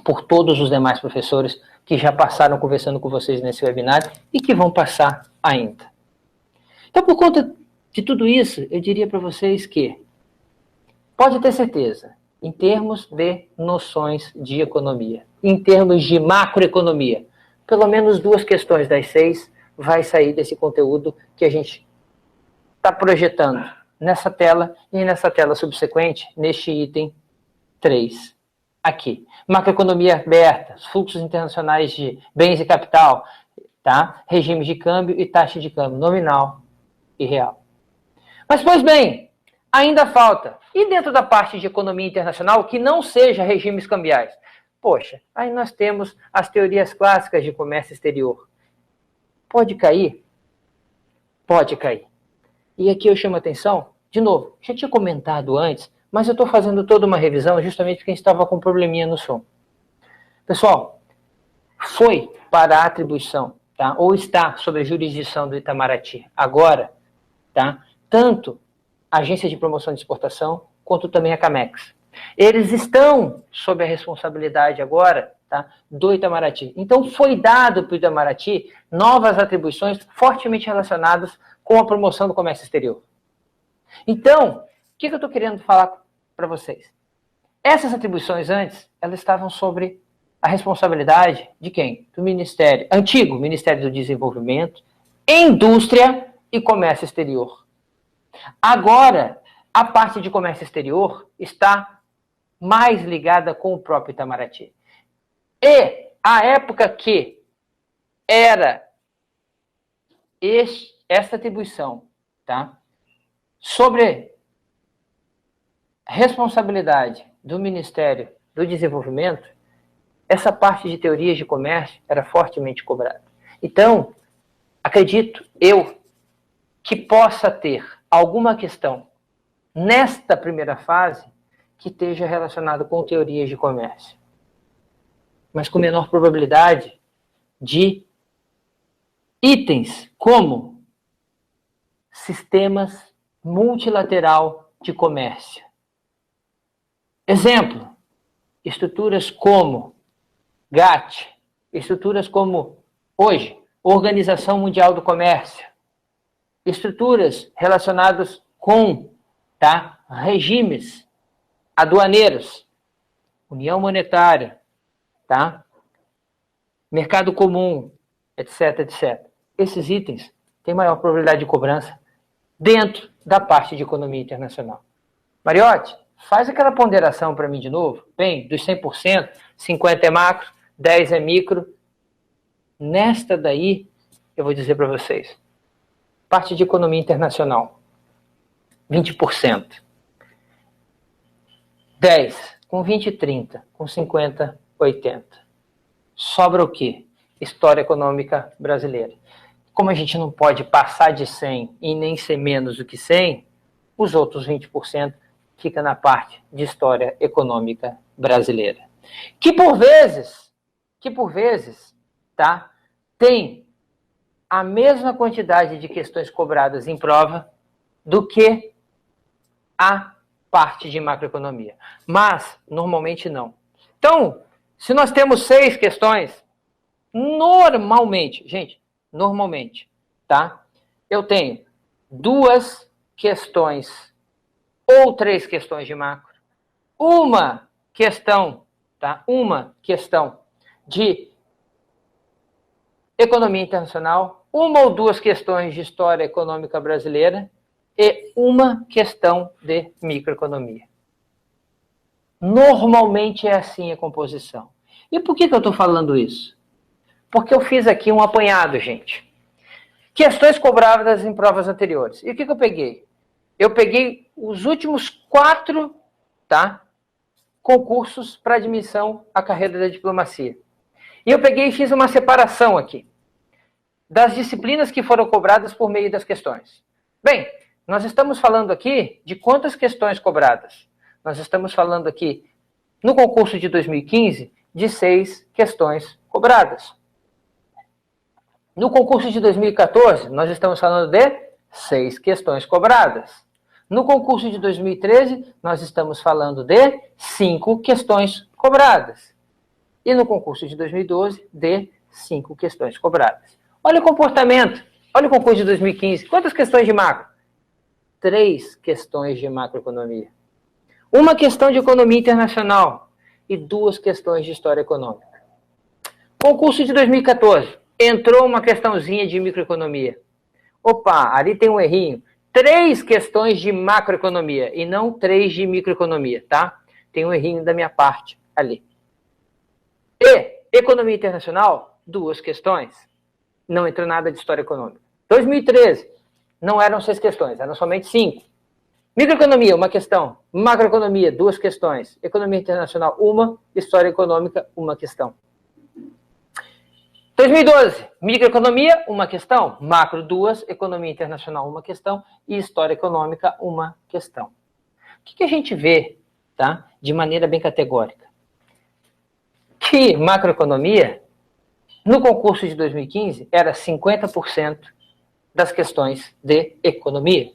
por todos os demais professores que já passaram conversando com vocês nesse webinar e que vão passar ainda. Então, por conta de tudo isso, eu diria para vocês que pode ter certeza, em termos de noções de economia, em termos de macroeconomia, pelo menos 2 questões das 6 vai sair desse conteúdo que a gente está projetando nessa tela e nessa tela subsequente, neste item 3. Aqui, macroeconomia aberta, fluxos internacionais de bens e capital, tá? Regimes de câmbio e taxa de câmbio nominal e real. Mas, pois bem, ainda falta. E dentro da parte de economia internacional, que não seja regimes cambiais? Poxa, aí nós temos as teorias clássicas de comércio exterior. Pode cair? Pode cair. E aqui eu chamo a atenção, de novo, já tinha comentado antes, mas eu estou fazendo toda uma revisão justamente porque a gente estava com um probleminha no som. Pessoal, foi para a atribuição, tá? Ou está sob a jurisdição do Itamaraty agora, tá? Tanto a Agência de Promoção de Exportação, quanto também a Camex. Eles estão sob a responsabilidade agora, tá, do Itamaraty. Então, foi dado para o Itamaraty novas atribuições fortemente relacionadas com a promoção do comércio exterior. Então, o que eu estou querendo falar para vocês? Essas atribuições antes, elas estavam sobre a responsabilidade de quem? Do Ministério, antigo Ministério do Desenvolvimento, Indústria e Comércio Exterior. Agora, a parte de comércio exterior está mais ligada com o próprio Itamaraty. E a época que era essa atribuição, tá, sobre responsabilidade do Ministério do Desenvolvimento, essa parte de teorias de comércio era fortemente cobrada. Então, acredito eu que possa ter alguma questão nesta primeira fase que esteja relacionada com teorias de comércio, mas com menor probabilidade de itens como sistemas multilateral de comércio. Exemplo, estruturas como GATT, estruturas como, hoje, Organização Mundial do Comércio, estruturas relacionadas com, tá, regimes aduaneiros, União Monetária, tá, Mercado Comum, etc, etc. Esses itens têm maior probabilidade de cobrança dentro da parte de economia internacional. Mariotti, faz aquela ponderação para mim de novo. Bem, dos 100%, 50% é macro, 10% é micro. Nesta daí, eu vou dizer para vocês. Parte de economia internacional, 20%. 10%, com 20, 30%, com 50, 80%. Sobra o quê? História econômica brasileira. Como a gente não pode passar de 100 e nem ser menos do que 100, os outros 20% fica na parte de história econômica brasileira. Que por vezes, tá, tem a mesma quantidade de questões cobradas em prova do que a parte de macroeconomia. Mas, normalmente, não. Então, se nós temos 6 questões, normalmente, gente, normalmente, tá? Eu tenho 2 questões ou 3 questões de macro, uma questão, tá? Uma questão de economia internacional, uma ou 2 questões de história econômica brasileira e uma questão de microeconomia. Normalmente é assim a composição. E por que eu estou falando isso? Porque eu fiz aqui um apanhado, gente. Questões cobradas em provas anteriores. E o que eu peguei? Eu peguei os últimos 4, tá, concursos para admissão à carreira da diplomacia. E eu peguei e fiz uma separação aqui das disciplinas que foram cobradas por meio das questões. Bem, nós estamos falando aqui de quantas questões cobradas? Nós estamos falando aqui, no concurso de 2015, de 6 questões cobradas. No concurso de 2014, nós estamos falando de 6 questões cobradas. No concurso de 2013, nós estamos falando de 5 questões cobradas. E no concurso de 2012, de 5 questões cobradas. Olha o comportamento. Olha o concurso de 2015. Quantas questões de macro? 3 questões de macroeconomia. 1 questão de economia internacional e 2 questões de história econômica. Concurso de 2014. Entrou uma questãozinha de microeconomia. Opa, ali tem um errinho. 3 questões de macroeconomia e não 3 de microeconomia, tá? Tem um errinho da minha parte ali. E economia internacional, 2 questões. Não entrou nada de história econômica. 2013, não eram 6 questões, eram somente 5. Microeconomia, 1 questão. Macroeconomia, 2 questões. Economia internacional, 1. História econômica, 1 questão. 2012, microeconomia, 1 questão. Macro, 2. Economia internacional, 1 questão. E história econômica, 1 questão. O que a gente vê, tá, de maneira bem categórica? Que macroeconomia, no concurso de 2015, era 50% das questões de economia,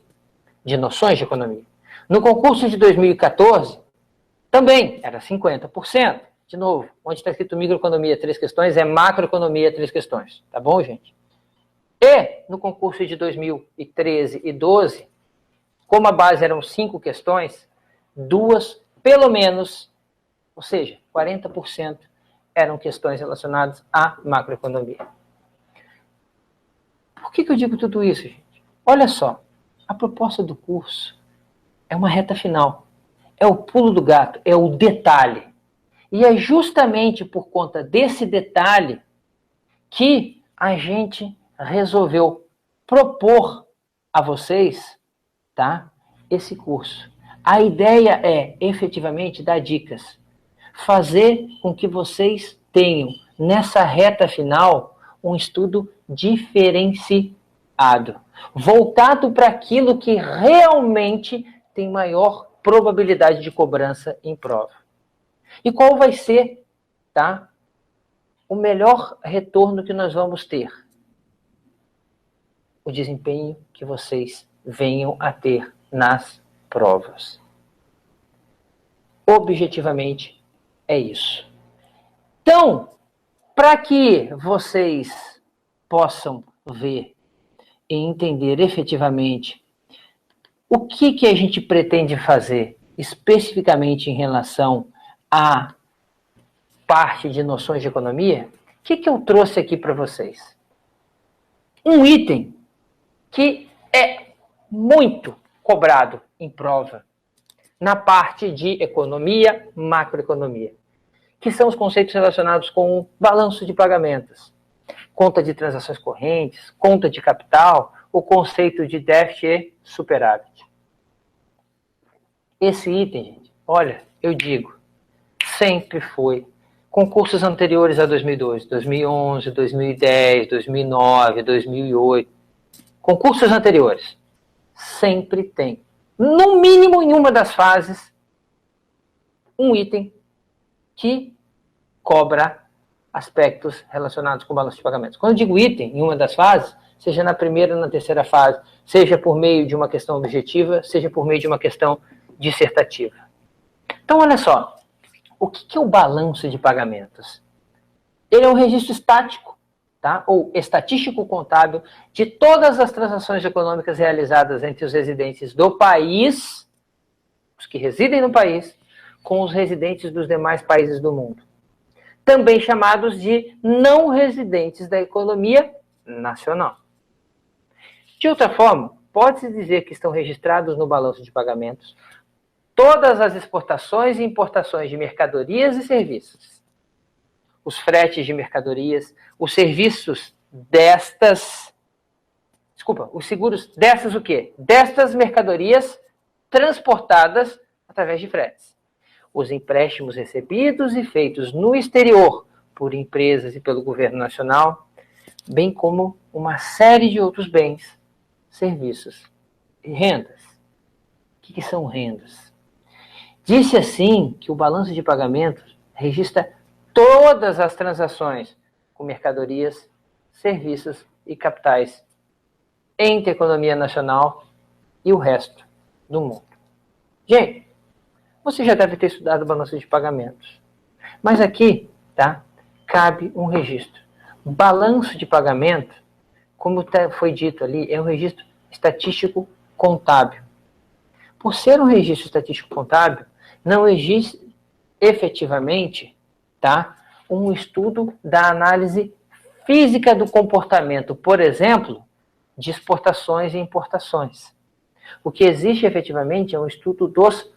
de noções de economia. No concurso de 2014, também era 50%. De novo, onde está escrito microeconomia, 3 questões, é macroeconomia, 3 questões. Tá bom, gente? E no concurso de 2013 e 12, como a base eram 5 questões, 2, pelo menos, ou seja, 40%, eram questões relacionadas à macroeconomia. Por que eu digo tudo isso, gente? Olha só, a proposta do curso é uma reta final. É o pulo do gato, é o detalhe. E é justamente por conta desse detalhe que a gente resolveu propor a vocês, tá, esse curso. A ideia é, efetivamente, dar dicas. Fazer com que vocês tenham, nessa reta final, um estudo diferenciado. Voltado para aquilo que realmente tem maior probabilidade de cobrança em prova. E qual vai ser, tá, o melhor retorno que nós vamos ter? O desempenho que vocês venham a ter nas provas. Objetivamente, é isso. Então, para que vocês possam ver e entender efetivamente o que a gente pretende fazer especificamente em relação à parte de noções de economia, o que eu trouxe aqui para vocês? Um item que é muito cobrado em prova na parte de economia, macroeconomia, que são os conceitos relacionados com o balanço de pagamentos, conta de transações correntes, conta de capital, o conceito de déficit e superávit. Esse item, gente, olha, eu digo, sempre foi. Concursos anteriores a 2002, 2011, 2010, 2009, 2008, concursos anteriores, sempre tem, no mínimo em uma das fases, um item que cobra aspectos relacionados com o balanço de pagamentos. Quando eu digo item em uma das fases, seja na primeira ou na terceira fase, seja por meio de uma questão objetiva, seja por meio de uma questão dissertativa. Então, olha só, o que é o balanço de pagamentos? Ele é um registro estático, tá? Ou estatístico contábil de todas as transações econômicas realizadas entre os residentes do país, os que residem no país, com os residentes dos demais países do mundo. Também chamados de não residentes da economia nacional. De outra forma, pode-se dizer que estão registrados no balanço de pagamentos todas as exportações e importações de mercadorias e serviços, os fretes de mercadorias, os serviços destas Desculpa, os seguros dessas o quê? Destas mercadorias transportadas através de fretes. Os empréstimos recebidos e feitos no exterior por empresas e pelo governo nacional, bem como uma série de outros bens, serviços e rendas. O que são rendas? Disse assim que o balanço de pagamentos registra todas as transações com mercadorias, serviços e capitais entre a economia nacional e o resto do mundo. Gente, você já deve ter estudado o balanço de pagamentos. Mas aqui, tá, cabe um registro. O balanço de pagamento, como foi dito ali, é um registro estatístico contábil. Por ser um registro estatístico contábil, não existe efetivamente, tá, um estudo da análise física do comportamento, por exemplo, de exportações e importações. O que existe efetivamente é um estudo dos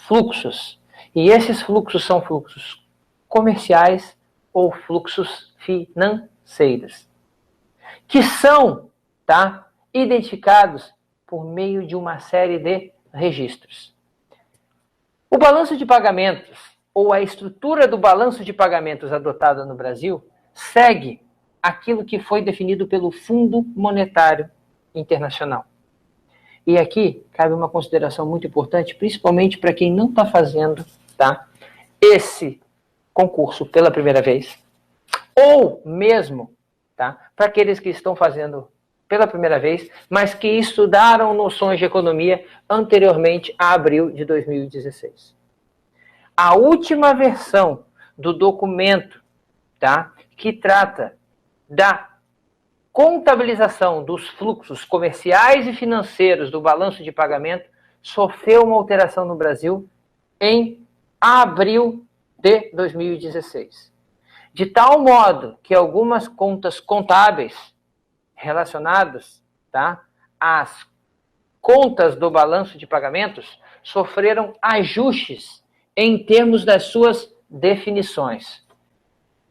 fluxos. E esses fluxos são fluxos comerciais ou fluxos financeiros, que são, tá, identificados por meio de uma série de registros. O balanço de pagamentos, ou a estrutura do balanço de pagamentos adotada no Brasil, segue aquilo que foi definido pelo Fundo Monetário Internacional. E aqui cabe uma consideração muito importante, principalmente para quem não está fazendo, tá, esse concurso pela primeira vez, ou mesmo, tá, para aqueles que estão fazendo pela primeira vez, mas que estudaram noções de economia anteriormente a abril de 2016. A última versão do documento, tá, que trata da contabilização dos fluxos comerciais e financeiros do balanço de pagamento sofreu uma alteração no Brasil em abril de 2016. De tal modo que algumas contas contábeis relacionadas, tá, às contas do balanço de pagamentos sofreram ajustes em termos das suas definições.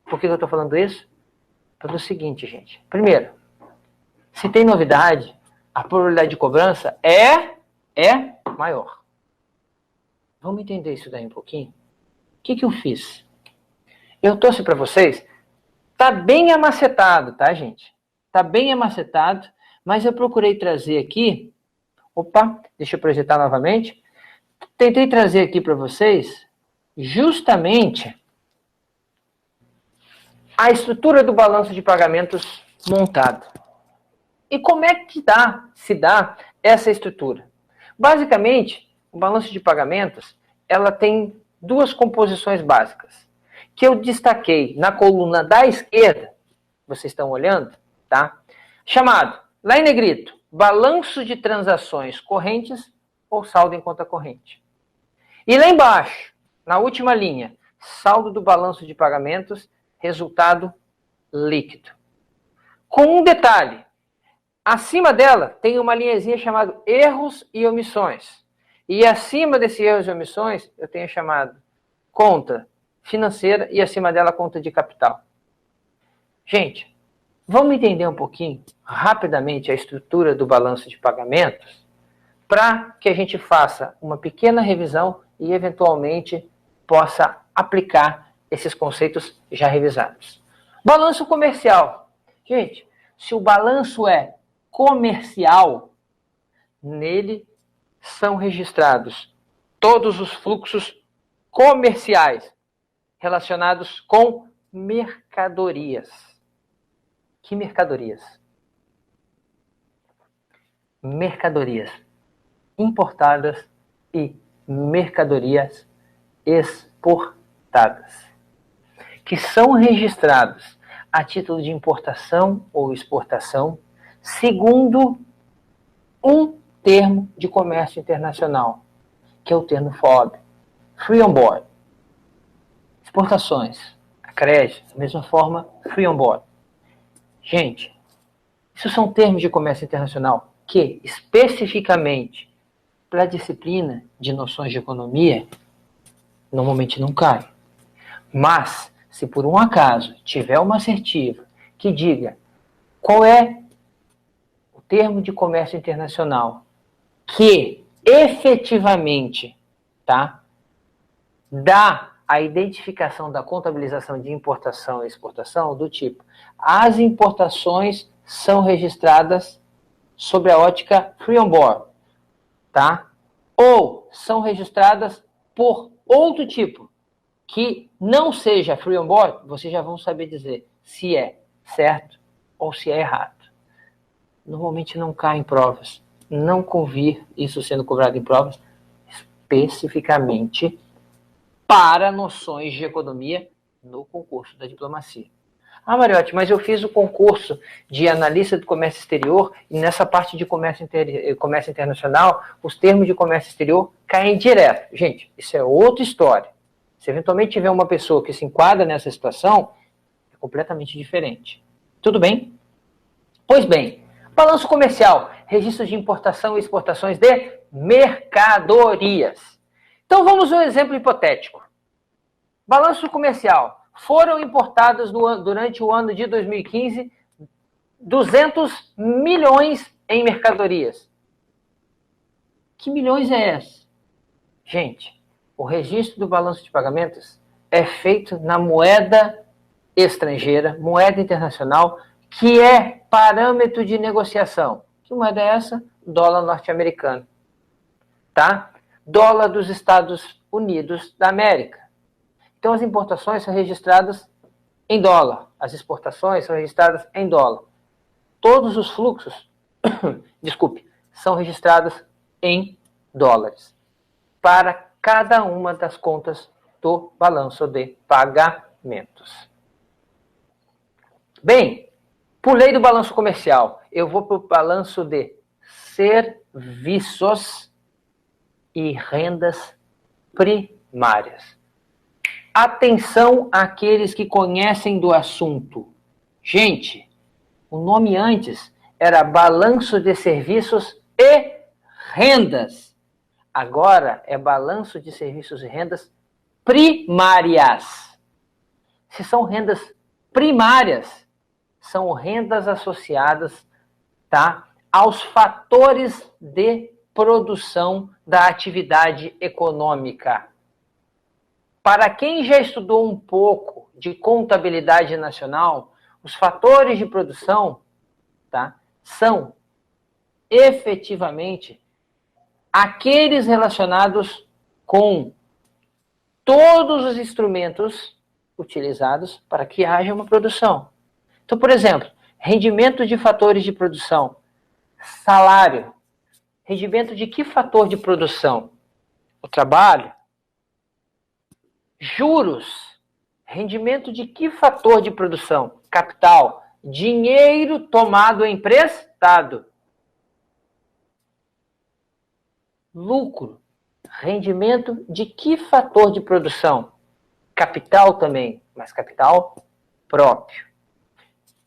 Por que eu estou falando isso? Pelo seguinte, gente. Primeiro, se tem novidade, a probabilidade de cobrança é maior. Vamos entender isso daí um pouquinho? O que eu fiz? Eu trouxe para vocês, tá bem amacetado, tá, gente? Tá bem amacetado, mas eu procurei trazer aqui, deixa eu projetar novamente, tentei trazer aqui para vocês justamente a estrutura do balanço de pagamentos montado. E como é que se dá essa estrutura? Basicamente, o balanço de pagamentos, ela tem duas composições básicas, que eu destaquei na coluna da esquerda, vocês estão olhando, tá? Chamado, lá em negrito, balanço de transações correntes ou saldo em conta corrente. E lá embaixo, na última linha, saldo do balanço de pagamentos, resultado líquido. Com um detalhe, acima dela tem uma linhazinha chamada erros e omissões. E acima desses erros e omissões, eu tenho chamado conta financeira e acima dela conta de capital. Gente, vamos entender um pouquinho, rapidamente, a estrutura do balanço de pagamentos para que a gente faça uma pequena revisão e, eventualmente, possa aplicar esses conceitos já revisados. Balanço comercial. Gente, se o balanço é comercial, nele são registrados todos os fluxos comerciais relacionados com mercadorias. Que mercadorias? Mercadorias importadas e mercadorias exportadas, que são registrados a título de importação ou exportação, segundo um termo de comércio internacional, que é o termo FOB, Free On Board. Exportações, a crédito, da mesma forma, Free On Board. Gente, isso são termos de comércio internacional que, especificamente para a disciplina de noções de economia, normalmente não caem. Mas, se por um acaso tiver uma assertiva que diga qual é o termo de comércio internacional que efetivamente, tá, dá a identificação da contabilização de importação e exportação do tipo: as importações são registradas sob a ótica free on board, tá? Ou são registradas por outro tipo, que não seja free on board, vocês já vão saber dizer se é certo ou se é errado. Normalmente não cai em provas. Não convir isso sendo cobrado em provas, especificamente para noções de economia no concurso da diplomacia. Ah, Mariotti, mas eu fiz o concurso de analista de comércio exterior e nessa parte de comércio internacional, os termos de comércio exterior caem direto. Gente, isso é outra história. Se eventualmente tiver uma pessoa que se enquadra nessa situação, é completamente diferente. Tudo bem? Pois bem, balanço comercial, registro de importação e exportações de mercadorias. Então vamos a um exemplo hipotético. Balanço comercial. Foram importadas durante o ano de 2015 200 milhões em mercadorias. Que milhões é esse? Gente, o registro do balanço de pagamentos é feito na moeda estrangeira, moeda internacional, que é parâmetro de negociação. Que moeda é essa? Dólar norte-americano. Tá? Dólar dos Estados Unidos da América. Então, as importações são registradas em dólar. As exportações são registradas em dólar. Todos os fluxos, são registrados em dólares. Para cada uma das contas do balanço de pagamentos. Bem, pulei do balanço comercial. Eu vou para o balanço de serviços e rendas primárias. Atenção àqueles que conhecem do assunto. Gente, o nome antes era balanço de serviços e rendas. Agora é balanço de serviços e rendas primárias. Se são rendas primárias, são rendas associadas, tá, aos fatores de produção da atividade econômica. Para quem já estudou um pouco de contabilidade nacional, os fatores de produção, tá, são efetivamente aqueles relacionados com todos os instrumentos utilizados para que haja uma produção. Então, por exemplo, rendimento de fatores de produção, salário. Rendimento de que fator de produção? O trabalho. Juros. Rendimento de que fator de produção? Capital. Dinheiro tomado emprestado. Lucro. Rendimento de que fator de produção? Capital também, mas capital próprio.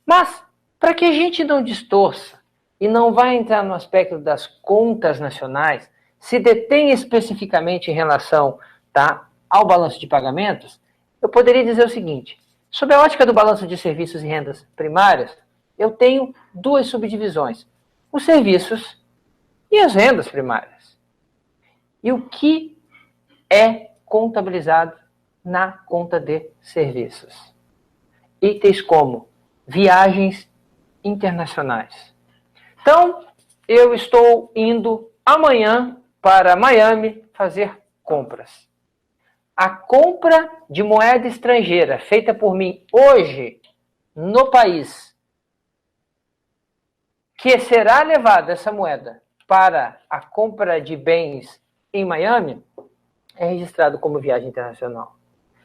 Mas, para que a gente não distorça e não vá entrar no aspecto das contas nacionais, se detém especificamente em relação, tá, ao balanço de pagamentos, eu poderia dizer o seguinte: sob a ótica do balanço de serviços e rendas primárias, eu tenho duas subdivisões: os serviços e as rendas primárias. E o que é contabilizado na conta de serviços? Itens como viagens internacionais. Então, eu estou indo amanhã para Miami fazer compras. A compra de moeda estrangeira feita por mim hoje no país, que será levada essa moeda para a compra de bens em Miami, é registrado como viagem internacional.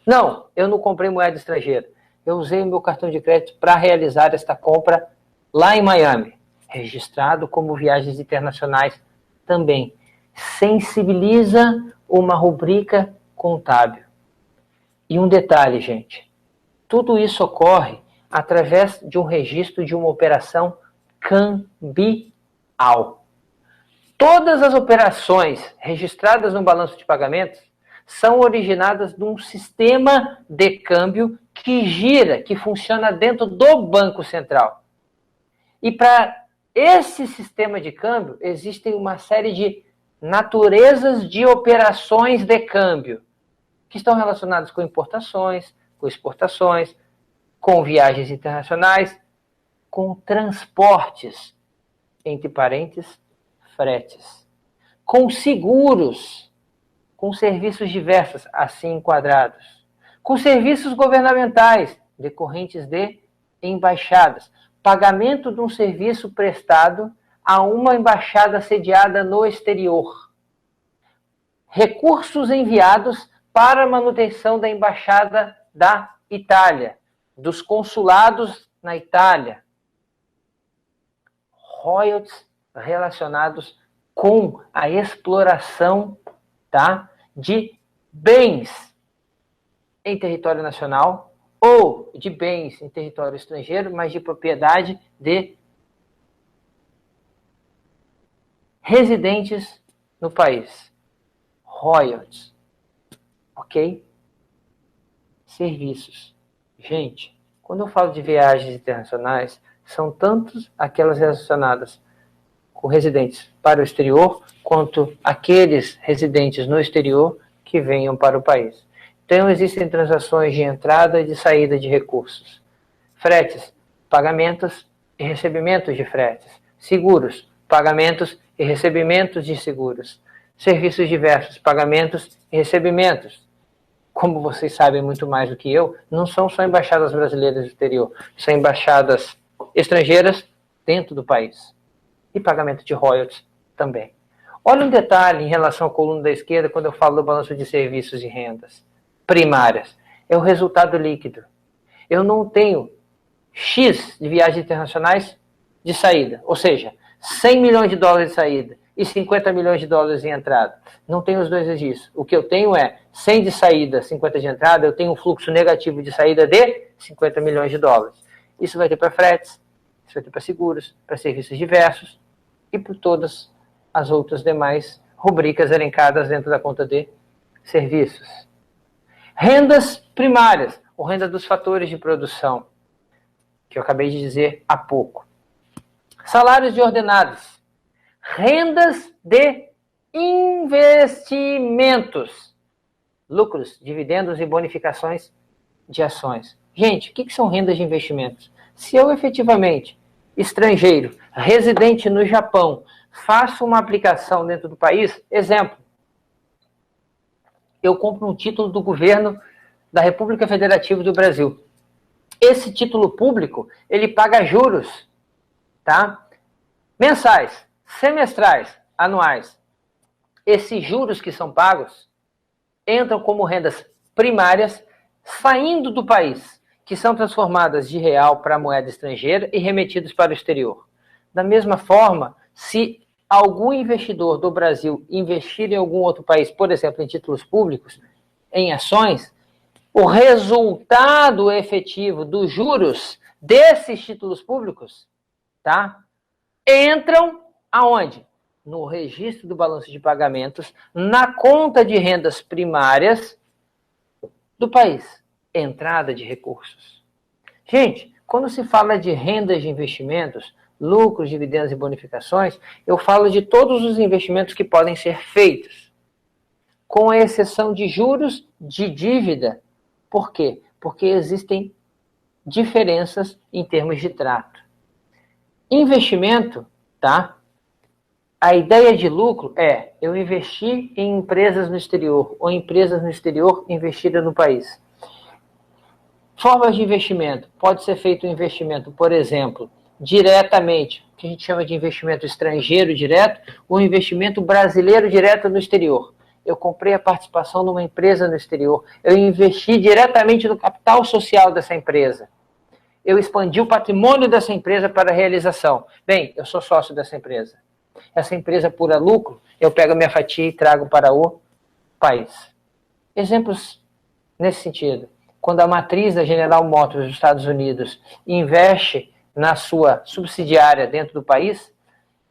Não, eu não comprei moeda estrangeira. Eu usei o meu cartão de crédito para realizar esta compra lá em Miami. Registrado como viagens internacionais também. Sensibiliza uma rubrica contábil. E um detalhe, gente. Tudo isso ocorre através de um registro de uma operação cambial. Todas as operações registradas no balanço de pagamentos são originadas de um sistema de câmbio que gira, que funciona dentro do Banco Central. E para Esse sistema de câmbio, existem uma série de naturezas de operações de câmbio, que estão relacionadas com importações, com exportações, com viagens internacionais, com transportes, entre parênteses, fretes, com seguros, com serviços diversos, assim enquadrados, com serviços governamentais, decorrentes de embaixadas, pagamento de um serviço prestado a uma embaixada sediada no exterior, recursos enviados para a manutenção da embaixada da Itália, dos consulados na Itália, royalties relacionados com a exploração, tá, de bens em território nacional ou de bens em território estrangeiro, mas de propriedade de residentes no país. Royalties. Ok? Serviços. Gente, quando eu falo de viagens internacionais, são tantos aquelas relacionadas com residentes para o exterior, quanto aqueles residentes no exterior que venham para o país. Então, existem transações de entrada e de saída de recursos. Fretes, pagamentos e recebimentos de fretes. Seguros, pagamentos e recebimentos de seguros. Serviços diversos, pagamentos e recebimentos. Como vocês sabem muito mais do que eu, não são só embaixadas brasileiras do exterior, são embaixadas estrangeiras dentro do país. E pagamento de royalties também. Olha um detalhe em relação à coluna da esquerda, quando eu falo do balanço de serviços e rendas primárias. É o resultado líquido. Eu não tenho X de viagens internacionais de saída, ou seja, 100 milhões de dólares de saída e 50 milhões de dólares em entrada. Não tenho os dois disso. O que eu tenho é 100 de saída, 50 de entrada, eu tenho um fluxo negativo de saída de 50 milhões de dólares. Isso vai ter para fretes, isso vai ter para seguros, para serviços diversos e por todas as outras demais rubricas elencadas dentro da conta de serviços. Rendas primárias, ou renda dos fatores de produção, que eu acabei de dizer há pouco. Salários de ordenados. Rendas de investimentos. Lucros, dividendos e bonificações de ações. Gente, o que são rendas de investimentos? Se eu efetivamente, estrangeiro, residente no Japão, faço uma aplicação dentro do país, exemplo, eu compro um título do governo da República Federativa do Brasil. Esse título público, ele paga juros, tá? Mensais, semestrais, anuais. Esses juros que são pagos entram como rendas primárias saindo do país, que são transformadas de real para moeda estrangeira e remetidos para o exterior. Da mesma forma, se algum investidor do Brasil investir em algum outro país, por exemplo, em títulos públicos, em ações, o resultado efetivo dos juros desses títulos públicos, tá, entram aonde? No registro do balanço de pagamentos, na conta de rendas primárias do país. Entrada de recursos. Gente, quando se fala de rendas de investimentos, lucros, dividendos e bonificações, eu falo de todos os investimentos que podem ser feitos, com a exceção de juros de dívida. Por quê? Porque existem diferenças em termos de trato. Investimento, tá? A ideia de lucro é eu investir em empresas no exterior, ou empresas no exterior investidas no país. Formas de investimento. Pode ser feito um investimento, por exemplo, diretamente, que a gente chama de investimento estrangeiro direto, ou investimento brasileiro direto no exterior. Eu comprei a participação numa empresa no exterior, eu investi diretamente no capital social dessa empresa. Eu expandi o patrimônio dessa empresa para a realização. Bem, eu sou sócio dessa empresa. Essa empresa pura lucro, eu pego a minha fatia e trago para o país. Exemplos nesse sentido. Quando a matriz da General Motors dos Estados Unidos investe na sua subsidiária dentro do país,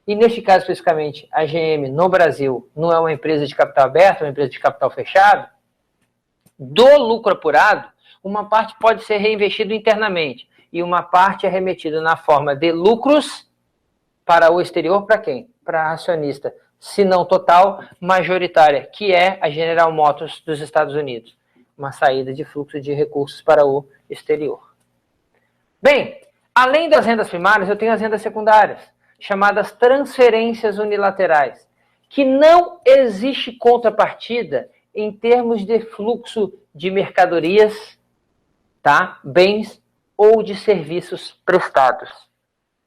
e neste caso especificamente a GM no Brasil não é uma empresa de capital aberto, é uma empresa de capital fechado, do lucro apurado, uma parte pode ser reinvestida internamente e uma parte é remetida na forma de lucros para o exterior, para quem? Para a acionista, se não total, majoritária, que é a General Motors dos Estados Unidos. Uma saída de fluxo de recursos para o exterior. Bem, além das rendas primárias, eu tenho as rendas secundárias, chamadas transferências unilaterais, que não existe contrapartida em termos de fluxo de mercadorias, tá? Bens ou de serviços prestados.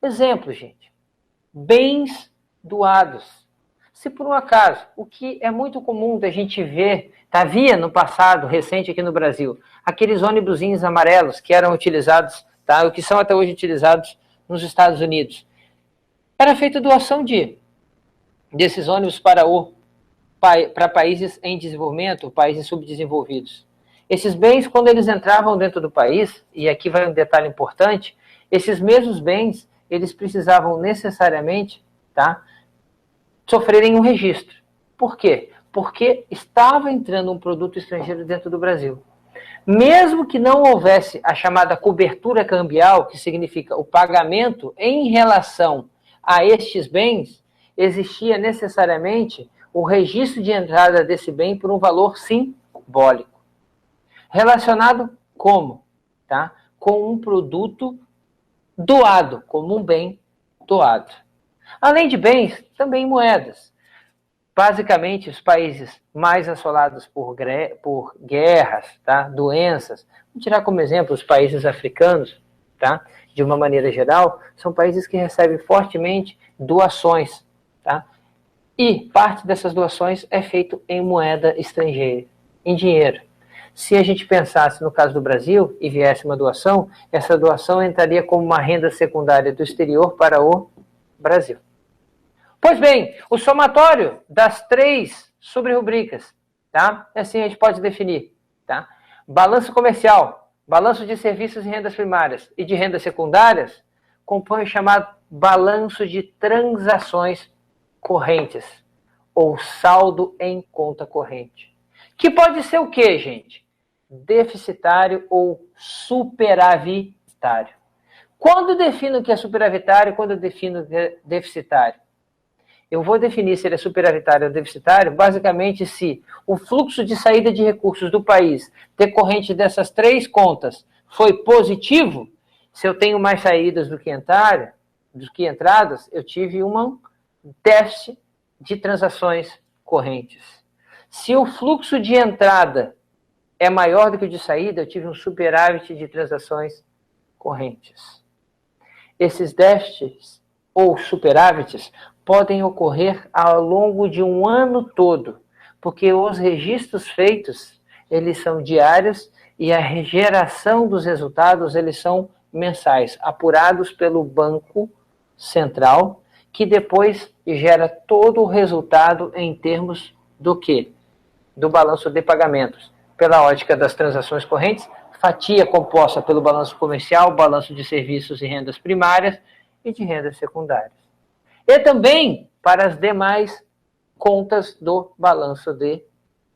Exemplo, gente. Bens doados. Se por um acaso, o que é muito comum da gente ver, havia no passado recente aqui no Brasil, aqueles ônibusinhos amarelos que eram utilizados, tá? O que são até hoje utilizados nos Estados Unidos. Era feita doação desses ônibus para países em desenvolvimento, países subdesenvolvidos. Esses bens, quando eles entravam dentro do país, e aqui vai um detalhe importante, esses mesmos bens, eles precisavam necessariamente, tá, sofrerem um registro. Por quê? Porque estava entrando um produto estrangeiro dentro do Brasil. Mesmo que não houvesse a chamada cobertura cambial, que significa o pagamento em relação a estes bens, existia necessariamente o registro de entrada desse bem por um valor simbólico. Relacionado como? Tá? Com um produto doado, como um bem doado. Além de bens, também moedas. Basicamente, os países mais assolados por guerras, tá? Doenças, vamos tirar como exemplo os países africanos, tá? De uma maneira geral, são países que recebem fortemente doações, tá? E parte dessas doações é feito em moeda estrangeira, em dinheiro. Se a gente pensasse no caso do Brasil e viesse uma doação, essa doação entraria como uma renda secundária do exterior para o Brasil. Pois bem, o somatório das 3 subrubricas, tá? Assim a gente pode definir, tá? Balanço comercial, balanço de serviços e rendas primárias e de rendas secundárias compõe o chamado balanço de transações correntes, ou saldo em conta corrente. Que pode ser o quê, gente? Deficitário ou superavitário. Quando defino o que é superavitário, quando defino o que é deficitário? Eu vou definir se ele é superavitário ou deficitário, basicamente se o fluxo de saída de recursos do país decorrente dessas 3 contas foi positivo, se eu tenho mais saídas do que entradas, eu tive um déficit de transações correntes. Se o fluxo de entrada é maior do que o de saída, eu tive um superávit de transações correntes. Esses déficits ou superávites podem ocorrer ao longo de um ano todo, porque os registros feitos, eles são diários e a geração dos resultados, eles são mensais, apurados pelo Banco Central, que depois gera todo o resultado em termos do quê? Do balanço de pagamentos, pela ótica das transações correntes, fatia composta pelo balanço comercial, balanço de serviços e rendas primárias e de rendas secundárias. E também para as demais contas do balanço de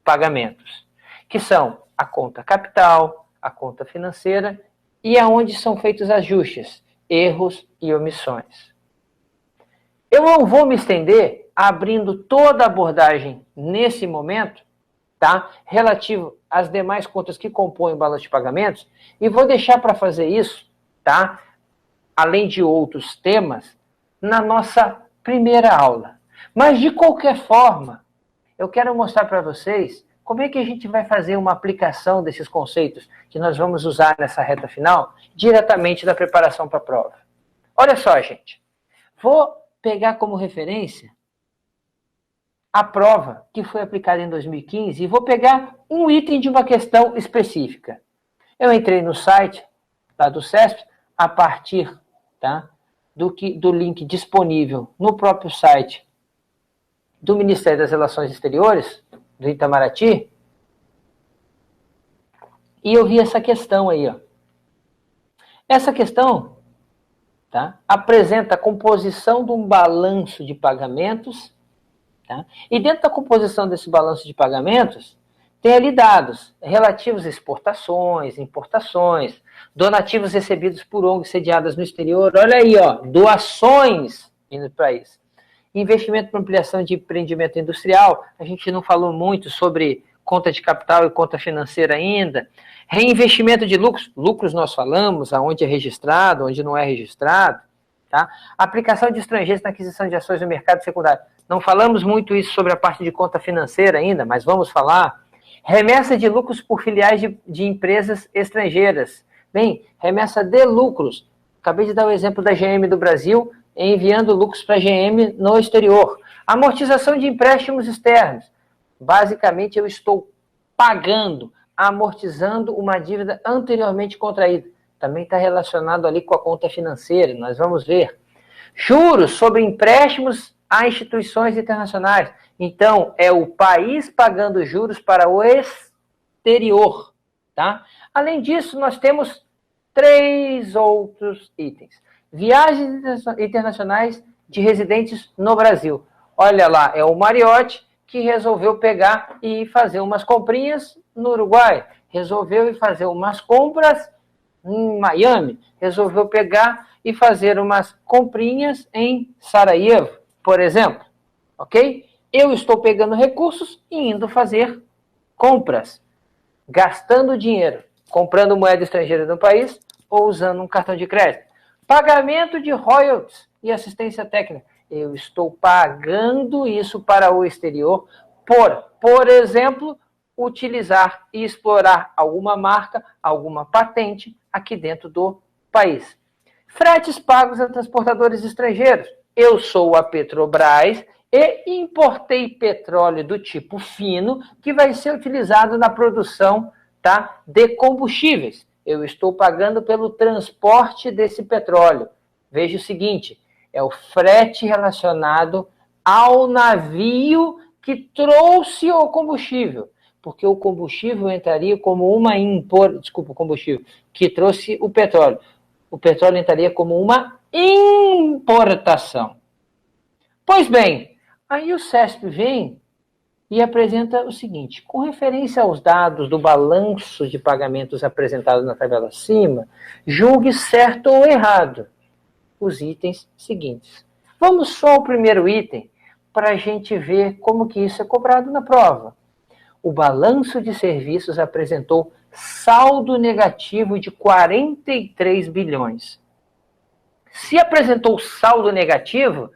pagamentos, que são a conta capital, a conta financeira e aonde são feitos ajustes, erros e omissões. Eu não vou me estender abrindo toda a abordagem nesse momento, tá? Relativo às demais contas que compõem o balanço de pagamentos, e vou deixar para fazer isso, tá? Além de outros temas, na nossa primeira aula. Mas, de qualquer forma, eu quero mostrar para vocês como é que a gente vai fazer uma aplicação desses conceitos que nós vamos usar nessa reta final, diretamente da preparação para a prova. Olha só, gente. Vou pegar como referência a prova que foi aplicada em 2015 e vou pegar um item de uma questão específica. Eu entrei no site lá do CESP a partir, tá, do link disponível no próprio site do Ministério das Relações Exteriores, do Itamaraty, e eu vi essa questão aí, ó. Essa questão, tá, apresenta a composição de um balanço de pagamentos, tá, e dentro da composição desse balanço de pagamentos, tem ali dados relativos a exportações, importações, donativos recebidos por ONGs sediadas no exterior. Olha aí, ó, doações indo para isso. Investimento para ampliação de empreendimento industrial, a gente não falou muito sobre conta de capital e conta financeira ainda. Reinvestimento de lucros, lucros nós falamos, aonde é registrado, onde não é registrado. Tá? Aplicação de estrangeiros na aquisição de ações no mercado secundário. Não falamos muito isso sobre a parte de conta financeira ainda, mas vamos falar. Remessa de lucros por filiais de empresas estrangeiras. Bem, remessa de lucros. Acabei de dar o exemplo da GM do Brasil, enviando lucros para a GM no exterior. Amortização de empréstimos externos. Basicamente, eu estou pagando, amortizando uma dívida anteriormente contraída. Também está relacionado ali com a conta financeira, nós vamos ver. Juros sobre empréstimos a instituições internacionais. Então, é o país pagando juros para o exterior. Tá? Além disso, nós temos 3 outros itens. Viagens internacionais de residentes no Brasil. Olha lá, é o Mariotti que resolveu pegar e fazer umas comprinhas no Uruguai. Resolveu fazer umas compras em Miami. Resolveu pegar e fazer umas comprinhas em Sarajevo, por exemplo. Ok? Eu estou pegando recursos e indo fazer compras. Gastando dinheiro. Comprando moeda estrangeira no país ou usando um cartão de crédito. Pagamento de royalties e assistência técnica. Eu estou pagando isso para o exterior por exemplo, utilizar e explorar alguma marca, alguma patente aqui dentro do país. Fretes pagos a transportadores estrangeiros. Eu sou a Petrobras e importei petróleo do tipo fino que vai ser utilizado na produção, tá, de combustíveis. Eu estou pagando pelo transporte desse petróleo. Veja o seguinte, é o frete relacionado ao navio que trouxe o combustível. Porque o combustível entraria como uma o combustível que trouxe o petróleo. O petróleo entraria como uma importação. Pois bem, aí o CESP vem e apresenta o seguinte, com referência aos dados do balanço de pagamentos apresentados na tabela acima, julgue certo ou errado os itens seguintes. Vamos só ao primeiro item, para a gente ver como que isso é cobrado na prova. O balanço de serviços apresentou saldo negativo de 43 bilhões. Se apresentou saldo negativo,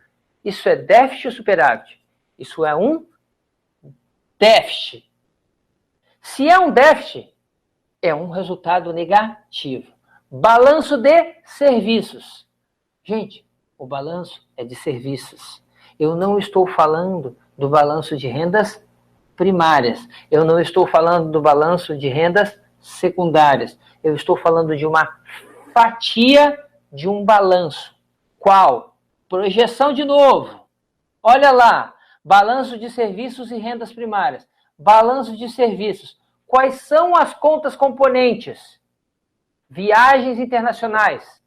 isso é déficit ou superávit? Isso é um déficit. Se é um déficit, é um resultado negativo. Balanço de serviços. Gente, o balanço é de serviços. Eu não estou falando do balanço de rendas primárias. Eu não estou falando do balanço de rendas secundárias. Eu estou falando de uma fatia de um balanço. Qual? Projeção de novo. Olha lá. Balanço de serviços e rendas primárias. Balanço de serviços. Quais são as contas componentes? Viagens internacionais,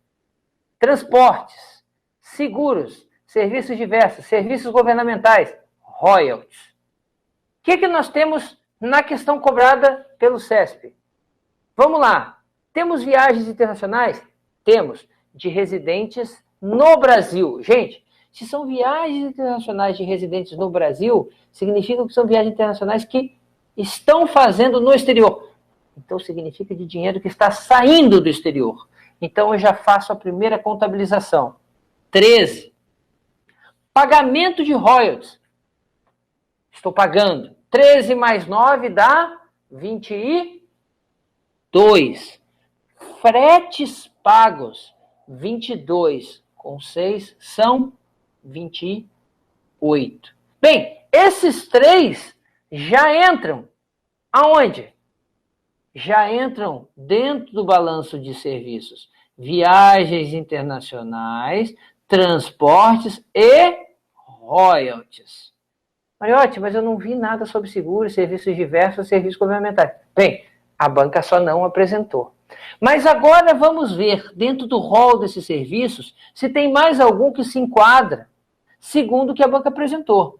transportes, seguros, serviços diversos, serviços governamentais, royalties. O que nós temos na questão cobrada pelo CESP? Vamos lá. Temos viagens internacionais? Temos. De residentes no Brasil. Gente, se são viagens internacionais de residentes no Brasil, significa que são viagens internacionais que estão fazendo no exterior. Então, significa de dinheiro que está saindo do exterior. Então, eu já faço a primeira contabilização. 13. Pagamento de royalties. Estou pagando. 13 mais 9 dá 22. Fretes pagos. 22 com 6 são 28. Bem, esses 3 já entram aonde? Já entram dentro do balanço de serviços. Viagens internacionais, transportes e royalties. Mariotti, mas eu não vi nada sobre seguros, serviços diversos, serviços governamentais. Bem, a banca só não apresentou. Mas agora vamos ver, dentro do rol desses serviços, se tem mais algum que se enquadra, segundo o que a banca apresentou.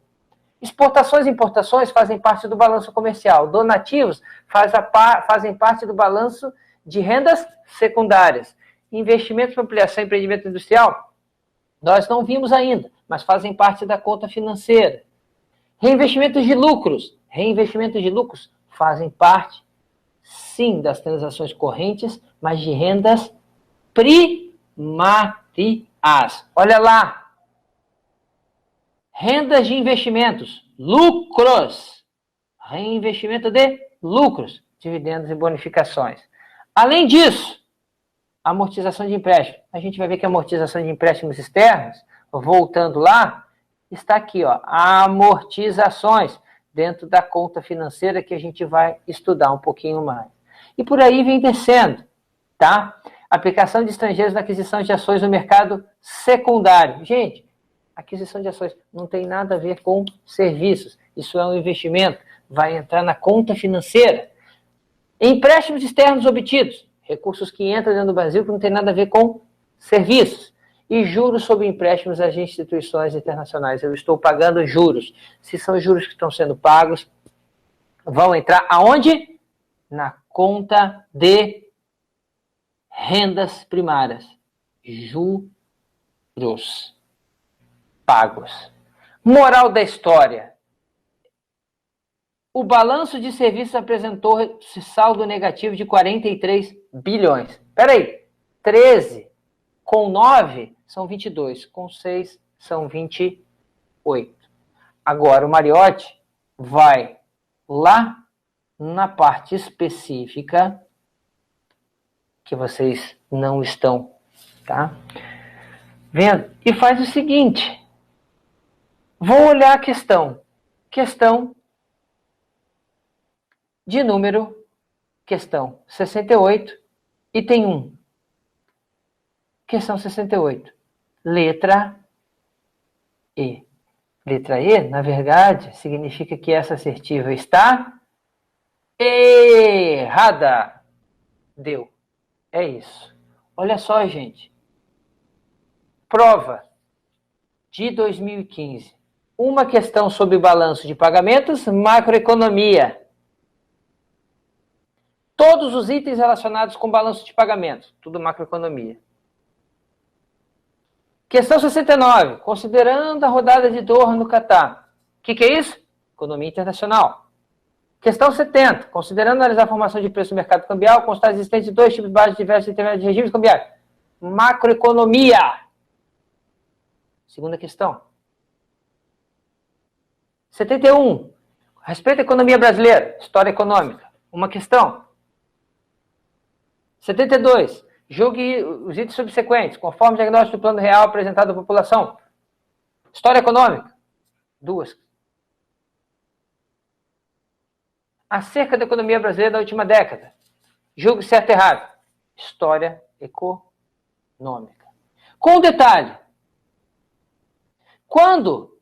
Exportações e importações fazem parte do balanço comercial. Donativos fazem parte do balanço de rendas secundárias. Investimentos para ampliação e empreendimento industrial Nós não vimos ainda, mas fazem parte da conta financeira. Reinvestimentos de lucros. Reinvestimentos de lucros fazem parte, sim, das transações correntes, mas de rendas primárias. Olha lá. Rendas de investimentos. Lucros. Reinvestimento de lucros. Dividendos e bonificações. Além disso, amortização de empréstimo. A gente vai ver que a amortização de empréstimos externos, voltando lá, está aqui, ó, amortizações, dentro da conta financeira que a gente vai estudar um pouquinho mais. E por aí vem descendo, tá? Aplicação de estrangeiros na aquisição de ações no mercado secundário. Gente, aquisição de ações não tem nada a ver com serviços. Isso é um investimento, vai entrar na conta financeira. Empréstimos externos obtidos, recursos que entram dentro do Brasil que não tem nada a ver com serviços. E juros sobre empréstimos às instituições internacionais. Eu estou pagando juros. Se são juros que estão sendo pagos, vão entrar aonde? Na conta de rendas primárias. Juros pagos. Moral da história. O balanço de serviços apresentou saldo negativo de 43 bilhões. Espera aí, 13 com 9 são 22, com 6 são 28. Agora o Mariotti vai lá na parte específica que vocês não estão, tá? Vendo? E faz o seguinte. Vou olhar a questão. Questão de número, questão 68, item 1. Questão 68. Letra E. Letra E, na verdade, significa que essa assertiva está errada. Deu. É isso. Olha só, gente. Prova de 2015. Uma questão sobre balanço de pagamentos, macroeconomia. Todos os itens relacionados com balanço de pagamentos. Tudo macroeconomia. Questão 69. Considerando a rodada de Doha no Catar. O que é isso? Economia internacional. Questão 70. Considerando analisar a formação de preço no mercado cambial, constar a existência de dois tipos de bases diversos intermédios de regimes cambiais. Macroeconomia. Segunda questão. 71. Respeito à economia brasileira. História econômica. Uma questão. 72. Julgue os itens subsequentes, conforme o diagnóstico do plano real apresentado à população. História econômica. 2. Acerca da economia brasileira da última década. Julgue certo e errado. História econômica. Com detalhe. Quando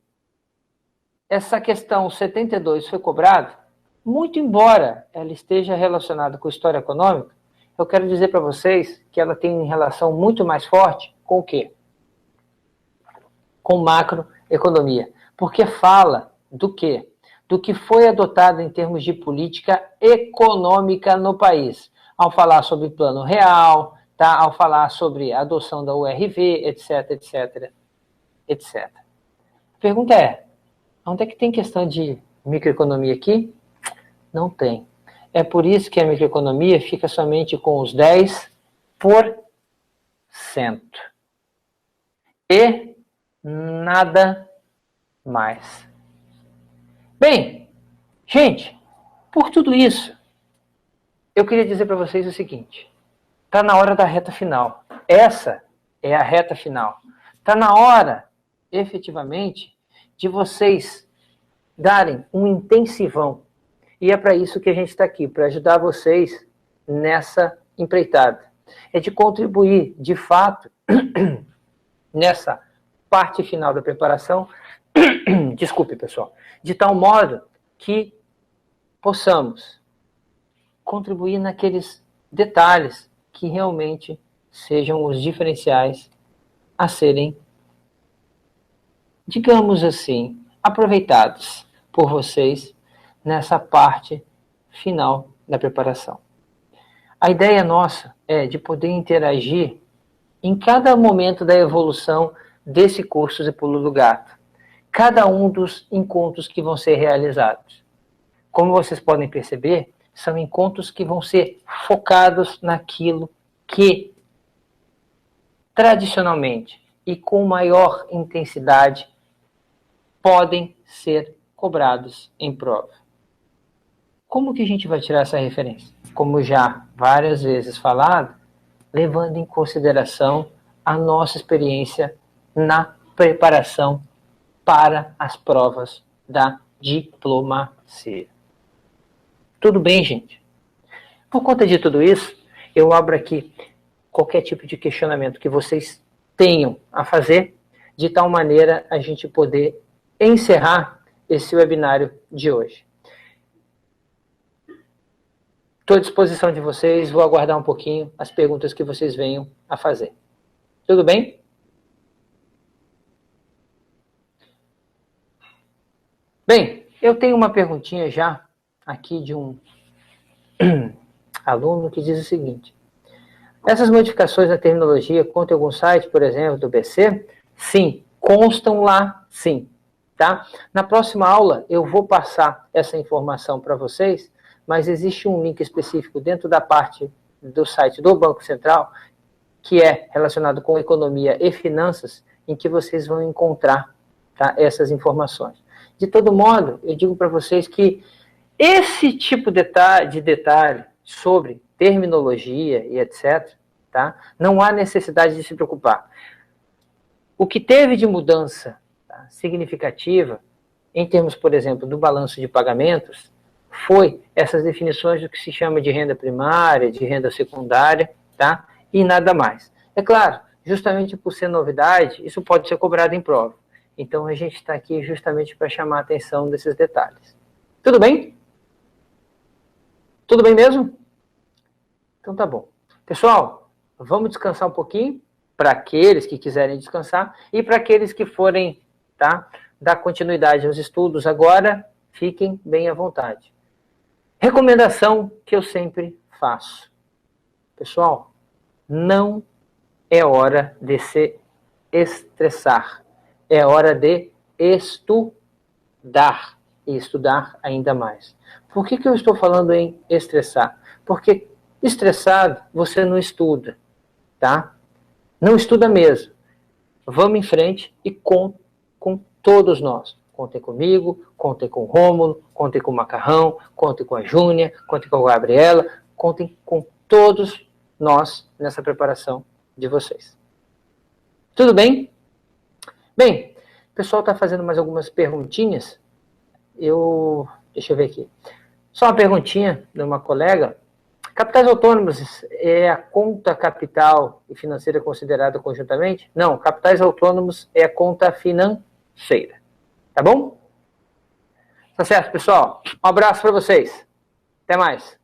essa questão 72 foi cobrada, muito embora ela esteja relacionada com história econômica, eu quero dizer para vocês que ela tem relação muito mais forte com o quê? Com macroeconomia. Porque fala do quê? Do que foi adotado em termos de política econômica no país. Ao falar sobre plano real, tá? Ao falar sobre a adoção da URV, etc, etc, etc. A pergunta é, onde é que tem questão de microeconomia aqui? Não tem. É por isso que a microeconomia fica somente com os 10%. E nada mais. Bem, gente, por tudo isso, eu queria dizer para vocês o seguinte. Está na hora da reta final. Essa é a reta final. Está na hora, efetivamente, de vocês darem um intensivão. E é para isso que a gente está aqui, para ajudar vocês nessa empreitada. É de contribuir, de fato, nessa parte final da preparação, desculpe, pessoal, de tal modo que possamos contribuir naqueles detalhes que realmente sejam os diferenciais a serem, digamos assim, aproveitados por vocês nessa parte final da preparação. A ideia nossa é de poder interagir em cada momento da evolução desse curso de Pulo do Gato. Cada um dos encontros que vão ser realizados. Como vocês podem perceber, são encontros que vão ser focados naquilo que, tradicionalmente e com maior intensidade, podem ser cobrados em prova. Como que a gente vai tirar essa referência? Como já várias vezes falado, levando em consideração a nossa experiência na preparação para as provas da diplomacia. Tudo bem, gente? Por conta de tudo isso, eu abro aqui qualquer tipo de questionamento que vocês tenham a fazer, de tal maneira a gente poder encerrar esse webinário de hoje. Estou à disposição de vocês, vou aguardar um pouquinho as perguntas que vocês venham a fazer. Tudo bem? Bem, eu tenho uma perguntinha já aqui de um aluno que diz o seguinte: essas modificações na terminologia constam em algum site, por exemplo, do BC? Sim, constam lá, sim. Tá? Na próxima aula eu vou passar essa informação para vocês, mas existe um link específico dentro da parte do site do Banco Central, que é relacionado com economia e finanças, em que vocês vão encontrar, tá, essas informações. De todo modo, eu digo para vocês que esse tipo de detalhe sobre terminologia e etc., tá, não há necessidade de se preocupar. O que teve de mudança, tá, significativa, em termos, por exemplo, do balanço de pagamentos, foi essas definições do que se chama de renda primária, de renda secundária, tá, e nada mais. É claro, justamente por ser novidade, isso pode ser cobrado em prova. Então, a gente está aqui justamente para chamar a atenção desses detalhes. Tudo bem? Tudo bem mesmo? Então tá bom. Pessoal, vamos descansar um pouquinho, para aqueles que quiserem descansar, e para aqueles que forem, tá, dar continuidade aos estudos agora, fiquem bem à vontade. Recomendação que eu sempre faço. Pessoal, não é hora de se estressar. É hora de estudar. E estudar ainda mais. Por que eu estou falando em estressar? Porque estressado você não estuda, tá? Não estuda mesmo. Vamos em frente e com todos nós. Contem comigo, contem com o Rômulo, contem com o Macarrão, contem com a Júnia, contem com a Gabriela, contem com todos nós nessa preparação de vocês. Tudo bem? Bem, o pessoal está fazendo mais algumas perguntinhas. Deixa eu ver aqui. Só uma perguntinha de uma colega. Capitais autônomos é a conta capital e financeira considerada conjuntamente? Não, capitais autônomos é a conta financeira. Tá bom? Tá certo, pessoal? Um abraço para vocês. Até mais.